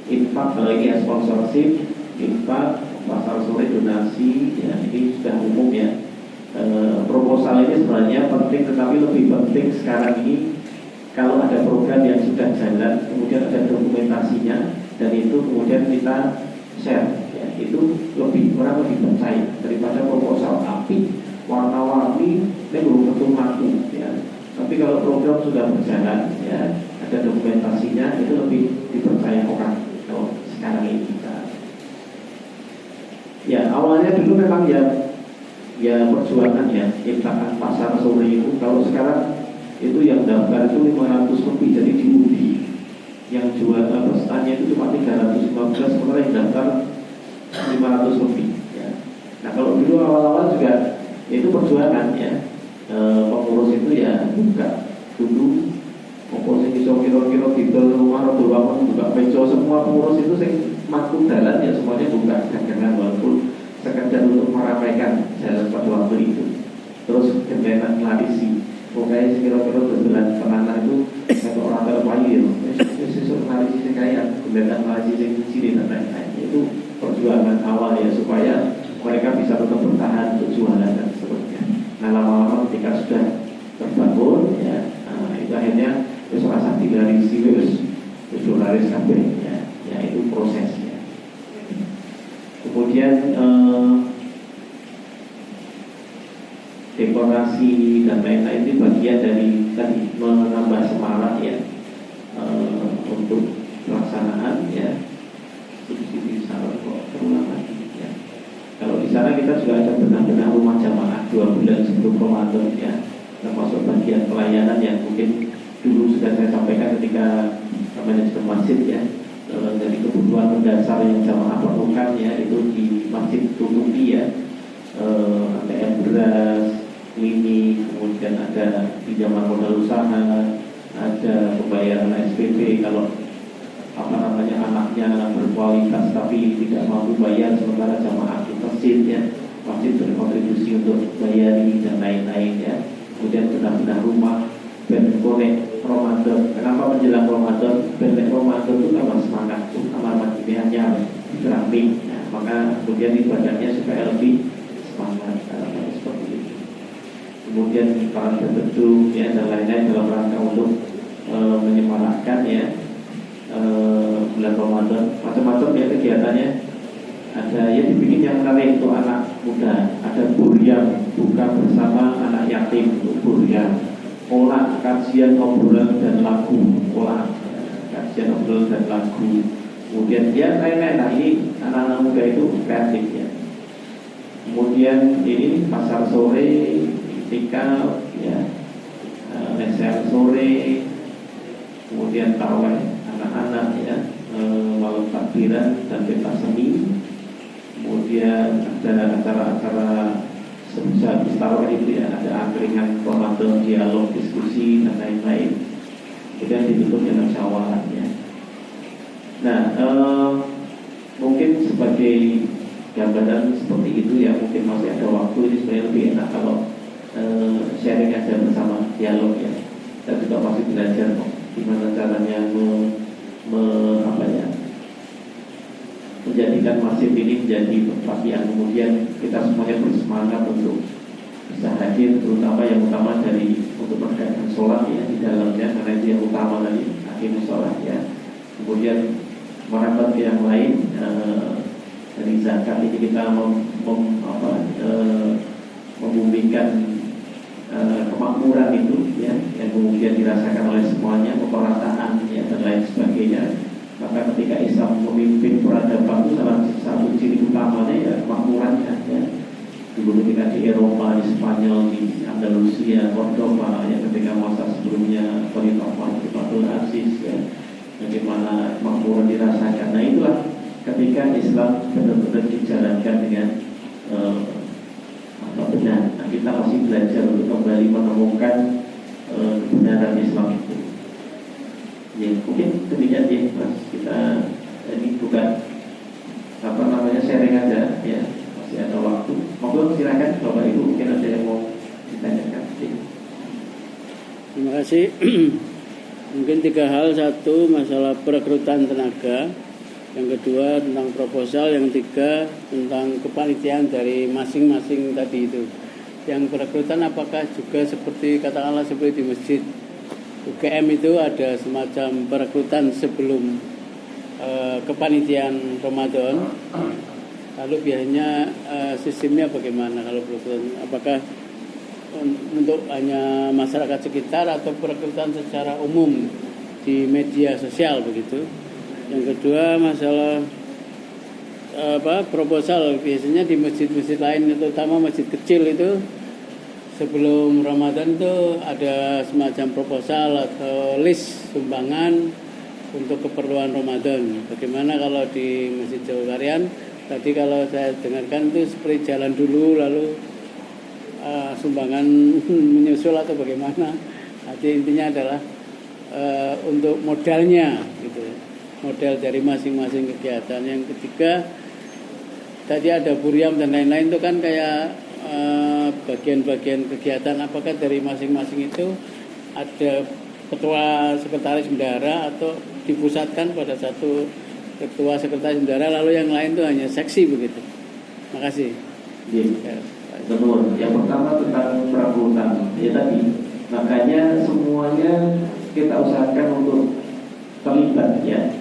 infak lagi ya, sponsorship, infak, pasar sore, donasi ya, ini sudah umum ya. Proposal ini sebenarnya penting, tetapi lebih penting sekarang ini kalau ada program yang sudah jalan, kemudian ada dokumentasinya dan itu kemudian kita share ya, itu orang lebih percaya daripada proposal api warna-warni ini belum tentu mampu ya. Tapi kalau program sudah berjalan ya, ada dokumentasinya, itu lebih dipercaya orang. Kalau sekarang ini kita ya awalnya dulu memang ya perjuangan ya, ciptakan pasar sore itu. Kalau sekarang itu yang daftar itu 500 lebih, jadi diundi. Yang jual pesertanya itu cuma 315, sementara yang daftar 500 lebih ya. Nah kalau dulu awal-awal juga itu perjuangan ya, pengurus itu ya buka dulu komposisi kira-kira tinggal rumah atau bangun buka meja, semua pengurus itu sing mampu jalan ya semuanya buka dagangan walaupun sekedar untuk meramaikan jalan pada waktu itu. terus kemudian ngelarisi pokoknya sekira-kira berjalan penana itu kata orang terpayu sesuatu ngelarisi kaya kemudian ngelarisi sini dan lain-lain. Itu perjuangan awal ya supaya mereka bisa tetap bertahan untuk jualan dan seterusnya. Nah lama-lama ketika sudah terbangun ya, itu akhirnya terus rasa dilarisi terus laris kabeh ya itu prosesnya. Kemudian dekorasi dan lain-lain itu bagian dari tadi menambah semangat ya untuk pelaksanaan ya. Subsidi saran kok terulang lagi ya. Kalau di sana kita juga ada benar-benar rumah jamaah 2 bulan sebelum Ramadan ya, termasuk bagian pelayanan yang mungkin dulu sudah saya sampaikan ketika manajemen masjid ya. Dari kebutuhan mendasar yang jamaah perlukan ya itu di masjid tutupi ya, ATM beras, klinik, kemudian ada pinjaman modal usaha, ada pembayaran SPP kalau anaknya berkualitas tapi tidak mampu bayar, sementara jamaah di masjid ya, masjid berkontribusi untuk bayari dan lain-lain ya. Kemudian benar-benar rumah ben konek Ramadan. Kenapa menjelang Ramadan? Ben Ramadan itu tambah semangat, tambah motivasinya keramik. Nah, maka kemudian ibadahnya supaya lebih semangat seperti itu. Kemudian para tertentu ya dan lain-lain dalam rangka untuk menyemarakkan ya bulan Ramadan, macam-macam ya kegiatannya. Ada ya dibikin yang menarik untuk anak muda, ada buryam buka bersama anak yatim untuk buryam, olah kajian obrolan dan lagu, olah kajian obrolan dan lagu. Kemudian ya lain-lain. Nah ini anak-anak muda itu kreatif ya. Kemudian ini pasar sore, itikaf ya, leser sore, kemudian tarawih anak-anak ya, malam takbiran dan pentas seni. Kemudian ada acara-acara sebesar tarawih itu ya, ada angkringan Ramadan, dialog, diskusi dan lain-lain. Kemudian ditutup dengan syawalan ya. Nah, mungkin sebagai gambaran seperti itu ya, mungkin masih ada waktu. Ini sebenarnya lebih enak kalau sharing aja bersama, dialog ya. Kita juga masih belajar kok gimana caranya menjadikan masjid ini menjadi tempat yang kemudian kita semuanya bersemangat untuk bisa hadir, terutama yang utama dari untuk menegakkan sholat ya di dalamnya, karena itu yang utama tadi akhirnya sholat ya. Kemudian merapat ke yang lain dari zakat ini kita membumikan kemakmuran itu ya, yang kemudian dirasakan oleh semuanya, pemerataan ya dan lain sebagainya. Maka ketika Islam memimpin peradaban itu salah satu ciri utamanya ya kemakmurannya ya. Dulu ketika di Eropa, di Spanyol, di Andalusia, Cordoba ya, ketika masa sebelumnya Khalifah Abdul Aziz ya, bagaimana kemakmuran dirasakan. Nah itulah ketika Islam benar-benar dijalankan dengan benar. Nah, kita masih belajar untuk kembali menemukan kebenaran Islam itu. Ya, mungkin demikian ya, Mas. Kita ini bukan sharing aja ya, masih ada waktu. Monggo silakan Bapak Ibu, mungkin ada yang mau ditanyakan. Terima kasih. Mungkin 3 hal. 1, masalah perekrutan tenaga. Yang kedua tentang proposal. Yang 3 tentang kepanitiaan dari masing-masing tadi itu. Yang perekrutan apakah juga seperti katakanlah seperti di masjid UGM itu ada semacam perekrutan sebelum kepanitiaan Ramadan. Lalu biasanya sistemnya bagaimana kalau perekrutan? Apakah untuk hanya masyarakat sekitar atau perekrutan secara umum di media sosial begitu? Yang kedua masalah proposal. Biasanya di masjid-masjid lain, terutama masjid kecil itu sebelum Ramadan itu ada semacam proposal atau list sumbangan untuk keperluan Ramadan. Bagaimana kalau di Masjid Jawa Karian? Tadi kalau saya dengarkan itu seperti jalan dulu lalu sumbangan menyusul atau bagaimana. Jadi intinya adalah untuk modalnya gitu. Model dari masing-masing kegiatan. Yang ketiga tadi ada buryam dan lain-lain itu kan kayak bagian-bagian kegiatan apakah dari masing-masing itu ada ketua sekretaris bendahara atau dipusatkan pada satu ketua sekretaris bendahara lalu yang lain itu hanya seksi begitu. Makasih. Iya. Betul. Yang pertama tentang perabotan ya tadi. Makanya semuanya kita usahakan untuk terlibat ya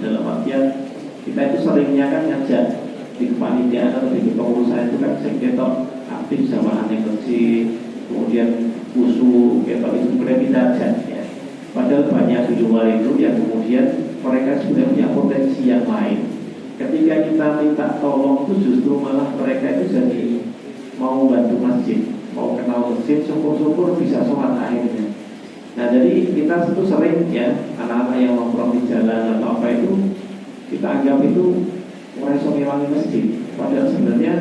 dalam artian kita itu seringnya kan ngajak di kepanitiaan atau di kepengurusan itu kan sekretar aktif sama aneh bersih, kemudian usul ketok itu sebenarnya kita ajak ya. Padahal banyak di luar itu yang kemudian mereka sebenarnya punya potensi yang lain. Ketika kita minta tolong itu justru malah mereka itu jadi mau bantu masjid, mau kenal masjid, syukur-syukur bisa sholat akhirnya. Nah jadi kita itu sering ya anak-anak yang nongkrong di jalan atau apa itu kita anggap itu orang ngewangi masjid. Padahal sebenarnya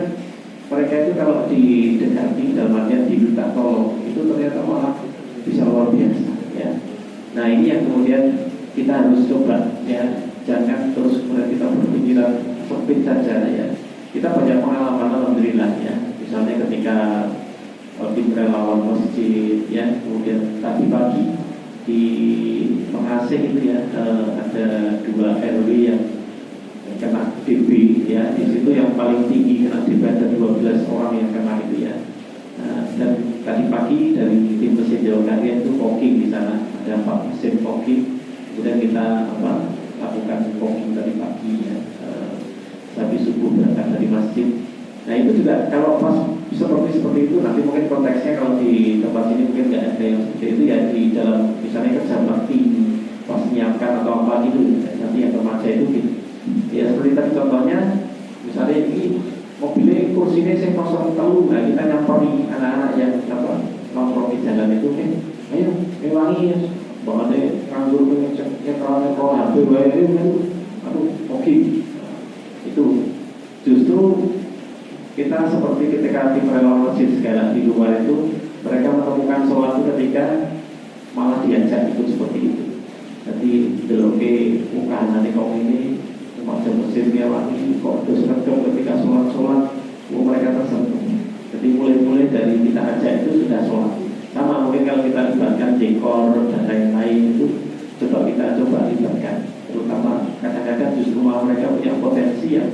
mereka itu kalau didekati dalam artian diminta tolong itu ternyata malah bisa luar biasa ya. Nah ini yang kemudian kita harus coba ya, jangan terus kemudian kita berpikiran sempit saja ya. Kita banyak pengalaman alhamdulillah ya. Misalnya ketika tim relawan masjid ya, kemudian tadi pagi di Pengasih itu ya ada 2 RW yang kena DB ya, di situ yang paling tinggi kena DB ada 12 orang yang kena itu ya. Dan tadi pagi dari tim mesin Jawa Karya itu packing di sana, ada 4 mesin packing, kemudian kita lakukan packing tadi pagi ya, tapi subuh berangkat dari masjid. Nah itu juga kalau pas seperti itu nanti mungkin konteksnya kalau di tempat ini mungkin nggak ada yang seperti itu ya, di dalam misalnya kerja bakti pas menyiapkan atau apa gitu nanti yang remaja itu gitu. Ya seperti tadi contohnya misalnya ini mobilnya kursinya saya kosong tahu, nah kita nyamperi anak-anak yang nongkrong di jalan itu ayo mewangi ya bahwa nganggur ngecek kalau HP aduh oke itu justru kita seperti ketika tim relawan masjid segala di luar itu mereka menemukan sholat itu ketika malah diajak ikut seperti itu. Jadi deloke bukan nanti kaum ini macam masjidnya wangi kok terus ketika sholat mereka tersentuh. Jadi mulai dari kita ajak itu sudah sholat. Sama mungkin kalau kita libatkan dekor dan lain-lain itu coba libatkan. Terutama kadang-kadang justru mereka punya potensi yang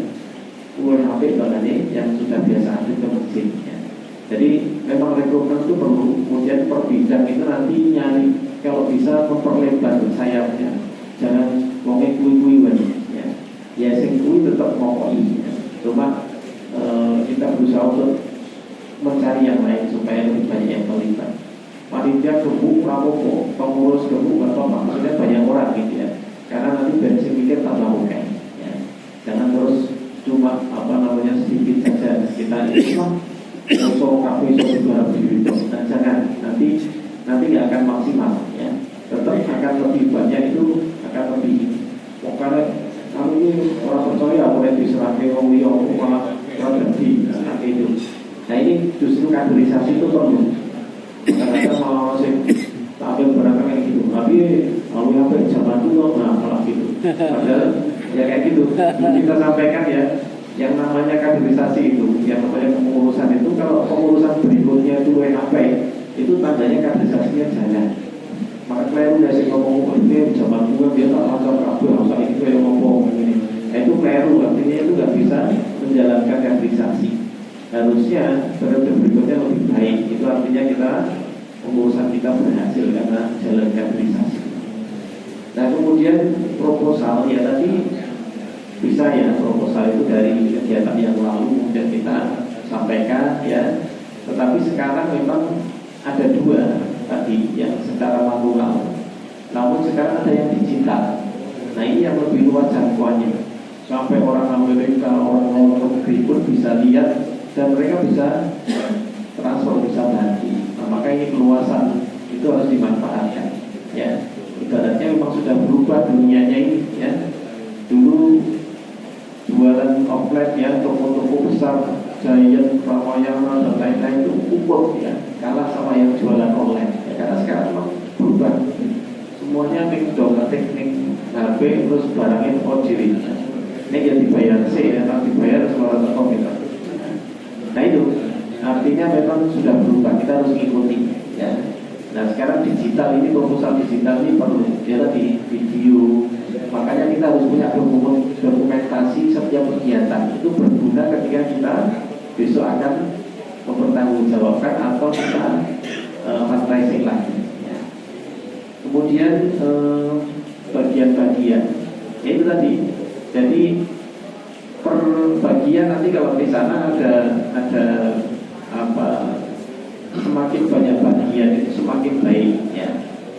luar HP bahkan yang sudah biasa aktif ke masjid ya. Jadi memang rekrutmen itu perlu, kemudian per bidang itu nanti nyari kalau bisa memperlebar sayapnya, jangan ngomong kui-kui ya. Ya sing kui tetap ngomong ya. Cuma kita berusaha untuk mencari yang lain supaya lebih banyak yang terlibat. Panitia gebuk, prapopo, pengurus gebuk atau apa, maksudnya banyak orang gitu ya. Karena nanti bensin mikir tak lakukan ya. Jangan terus cuma sedikit saja kita sosok kafe itu harus dihitung. Dan jangan nanti nggak akan maksimal ya. Tetap akan lebih banyak itu akan lebih. Karena kami ini orang percaya boleh diserahkan orang liya malah orang ganti itu. Nah ini justru kaderisasi itu perlu. Kadang-kadang malah masih tampil barang kayak gitu. Tapi kalau yang zaman dulu malah gitu. Padahal ya kayak gitu. Kita sampaikan ya. Yang namanya kaderisasi itu, yang namanya kepengurusan itu, kalau pengurusan berikutnya itu WHP, itu tandanya kaderisasinya jalan. Maka kalian udah sih ngomong ini zaman gue dia tak langsung kabel, langsung itu yang ngomong ini. Itu keliru, artinya itu nggak bisa menjalankan kaderisasi. Harusnya periode berikutnya lebih baik. Itu artinya kita pengurusan kita berhasil karena jalan kaderisasi. Nah kemudian proposal ya tadi. Bisa ya proposal itu dari kegiatan yang lalu kemudian kita sampaikan ya. Tetapi sekarang memang ada 2 tadi yang secara manual. Namun sekarang ada yang digital. Nah ini yang lebih luas jangkauannya. Sampai orang Amerika, orang negeri pun bisa lihat dan mereka bisa transfer, bisa bantu. Nah maka ini keluasan itu harus dimanfaatkan ya. Ibaratnya memang sudah berubah dunianya ini ya. Dulu jualan offline ya, toko-toko besar, Giant, Ramayana dan lain-lain itu ukur ya, kalah sama yang jualan online ya, karena sekarang memang berubah semuanya teknik HP terus barangnya ojil ini yang dibayar C ya, nanti dibayar suara komputer. Nah itu artinya dunia memang sudah berubah, kita harus ikuti ya. Nah sekarang digital ini, proposal digital ini perlu ya tadi video, makanya kita harus punya dokumentasi setiap kegiatan itu berguna ketika kita besok akan mempertanggungjawabkan atau kita fundraising lagi ya. Kemudian bagian-bagian ya itu tadi, jadi per bagian nanti kalau di sana ada apa, semakin banyak bagian itu semakin baik ya.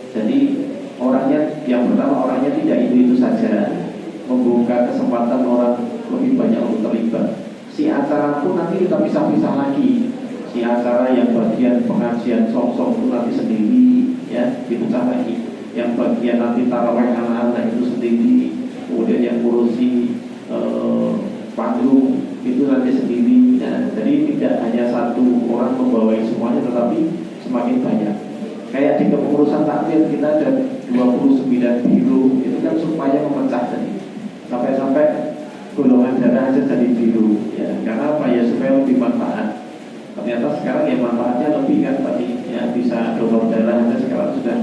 Jadi orangnya, yang pertama orangnya tidak itu saja, membuka kesempatan orang lebih banyak untuk terlibat. Si acara pun nanti kita pisah-pisah lagi. Si acara yang bagian pengajian sok-sok itu nanti sendiri ya, dipecah lagi. Yang bagian nanti tarawih anak-anak itu sendiri. Kemudian yang ngurusi panggung itu nanti sendiri ya. Jadi tidak hanya satu orang membawai semuanya, tetapi semakin banyak. Kayak di kepengurusan takmir kita ada 29 biro, itu kan supaya memecah tadi. Sampai-sampai golongan darah aja jadi biru ya. Karena apa ya, supaya lebih manfaat. Ternyata sekarang ya manfaatnya lebih kan tadi ya, bisa donor darah aja sekarang sudah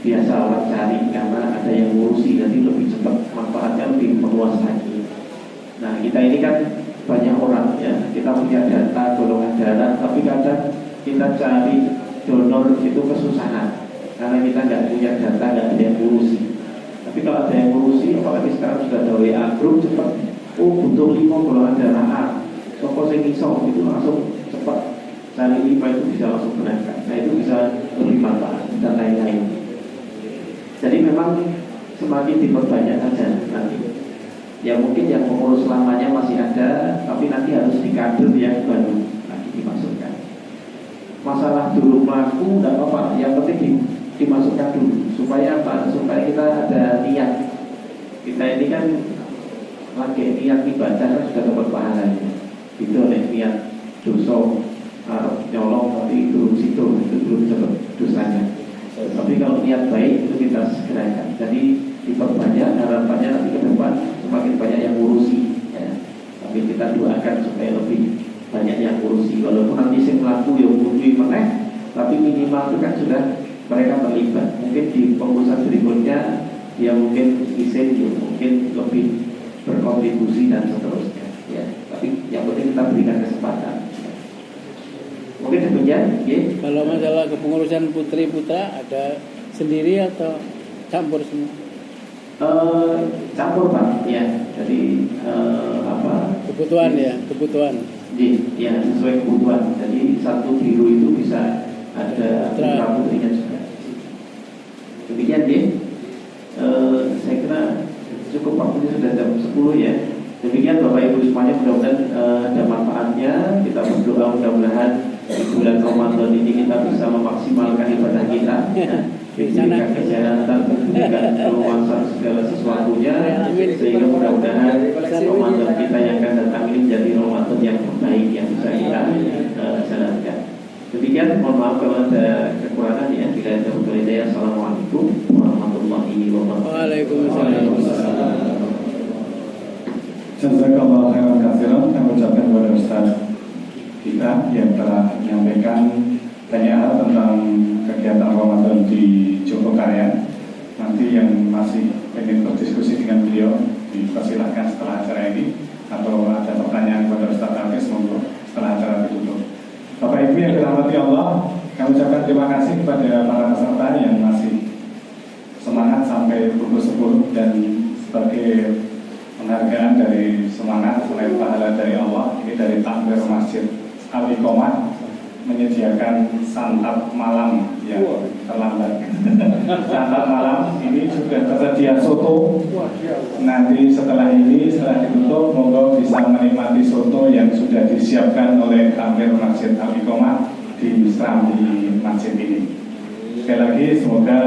biasa orang cari karena ada yang ngurusi, jadi lebih cepat, manfaatnya lebih meluas lagi. Nah kita ini kan banyak orang ya, kita punya data golongan darah, tapi kadang kita cari donor itu kesusahan karena kita nggak punya data, nggak ada yang ngurusi. Tapi kalau ada yang ngurusi, apalagi sekarang sudah ada WA group, cepat. Oh butuh 5 golongan darah A, soko sing iso itu langsung cepat cari 5 itu bisa langsung berangkat. Nah itu bisa lebih manfaat dan lain-lain. Jadi memang semakin diperbanyak saja nanti. Ya mungkin yang pengurus lamanya masih ada, tapi nanti harus dikader yang baru lagi dimasukkan. Masalah dulu melaku tidak apa-apa, yang penting dimasukkan dulu. Supaya apa? Supaya kita ada niat. Kita ini kan lagi niat ibadah kan sudah dapat pahalanya. Itu oleh niat dosa nyolong tapi belum situ, itu belum dapat dosanya. Tapi kalau niat baik itu kita segerakan. Jadi diperbanyak, harapannya nanti ke depan semakin banyak yang ngurusi ya. Tapi kita doakan supaya lebih banyak yang ngurusi. Walaupun nanti sing melaku yang ngurusi meneh, tapi minimal itu kan sudah mereka terlibat. Mungkin di pengurusan berikutnya dia mungkin izin, ya mungkin lebih berkontribusi dan seterusnya ya. Tapi yang penting kita berikan kesempatan. Mungkin demikian ya. Kalau masalah kepengurusan putri putra ada sendiri atau campur semua? Campur Pak ya. Jadi kebutuhan ya, kebutuhan. Ya sesuai kebutuhan. Jadi satu biru itu bisa ada putra putrinya juga. Demikian ya. Saya kira cukup, waktunya sudah jam 10 ya. Demikian Bapak Ibu semuanya, mudah-mudahan ada manfaatnya. Kita berdoa mudah-mudahan di bulan Ramadan ini kita bisa memaksimalkan ibadah kita ya. Diberikan kesehatan, diberikan keluasan segala sesuatunya, sehingga mudah-mudahan Ramadan kita yang akan datang ini menjadi Ramadan yang terbaik yang bisa kita jalankan. Demikian, mohon maaf kalau ada kekurangan ya. Bila ada hidayah, assalamualaikum warahmatullahi wabarakatuh. Waalaikumsalam. Jazakallah khairan katsiran. Kami ucapkan kepada Ustaz kita yang telah menyampaikan banyak hal tentang kegiatan Ramadan di Jogokaryan. Nanti yang masih ingin berdiskusi dengan beliau dipersilahkan setelah acara ini, atau ada pertanyaan kepada Ustaz Hafiz monggo setelah acara ditutup. Bapak Ibu yang dirahmati Allah, kami ucapkan terima kasih kepada para peserta yang masih semangat sampai pukul 10, dan sebagai penghargaan dari semangat selain pahala dari Allah, ini dari takmir Masjid Al-Iqomah menyediakan santap malam yang terlambat. Santap malam ini sudah tersedia soto. Nanti setelah ini, setelah ditutup, monggo bisa menikmati soto yang sudah disiapkan oleh takmir Masjid Al-Iqomah di Misram di masjid ini. Sekali lagi, semoga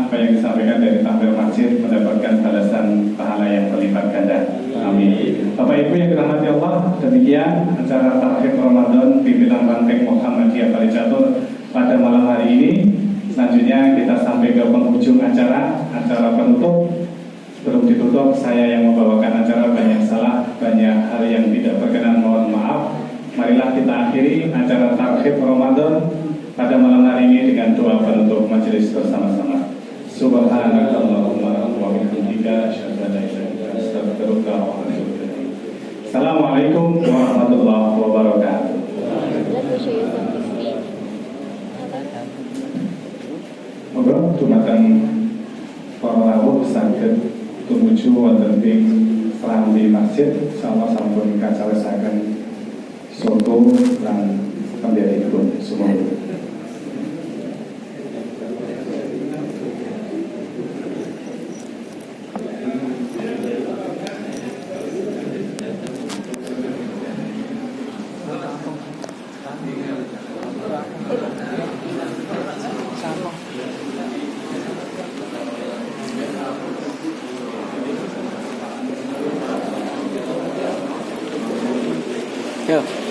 apa yang disampaikan dari takmir masjid mendapatkan balasan pahala yang berlipat ganda. Amin. Bapak Ibu yang dirahmati Allah, demikian acara Takhir Ramadan pimpinan Banteng Muhammadiyah Kalicatur pada malam hari ini. Selanjutnya kita sampai ke penghujung acara penutup. Sebelum ditutup, saya yang membawakan acara banyak salah, banyak hal yang tidak berkenan, mohon maaf. marilah kita akhiri acara Tarhib Ramadan pada malam hari ini dengan doa penutup majelis bersama-sama. Subhanakallahumma wa bihamdika asyhadu an la ilaha illa anta astaghfiruka wa atubu ilaik. Assalamualaikum warahmatullahi wabarakatuh. Moga dumateng para rawuh saged tumuju wonten ing serambi masjid sama sampun kacawisaken soto lan pembiayaan semoga. Yo.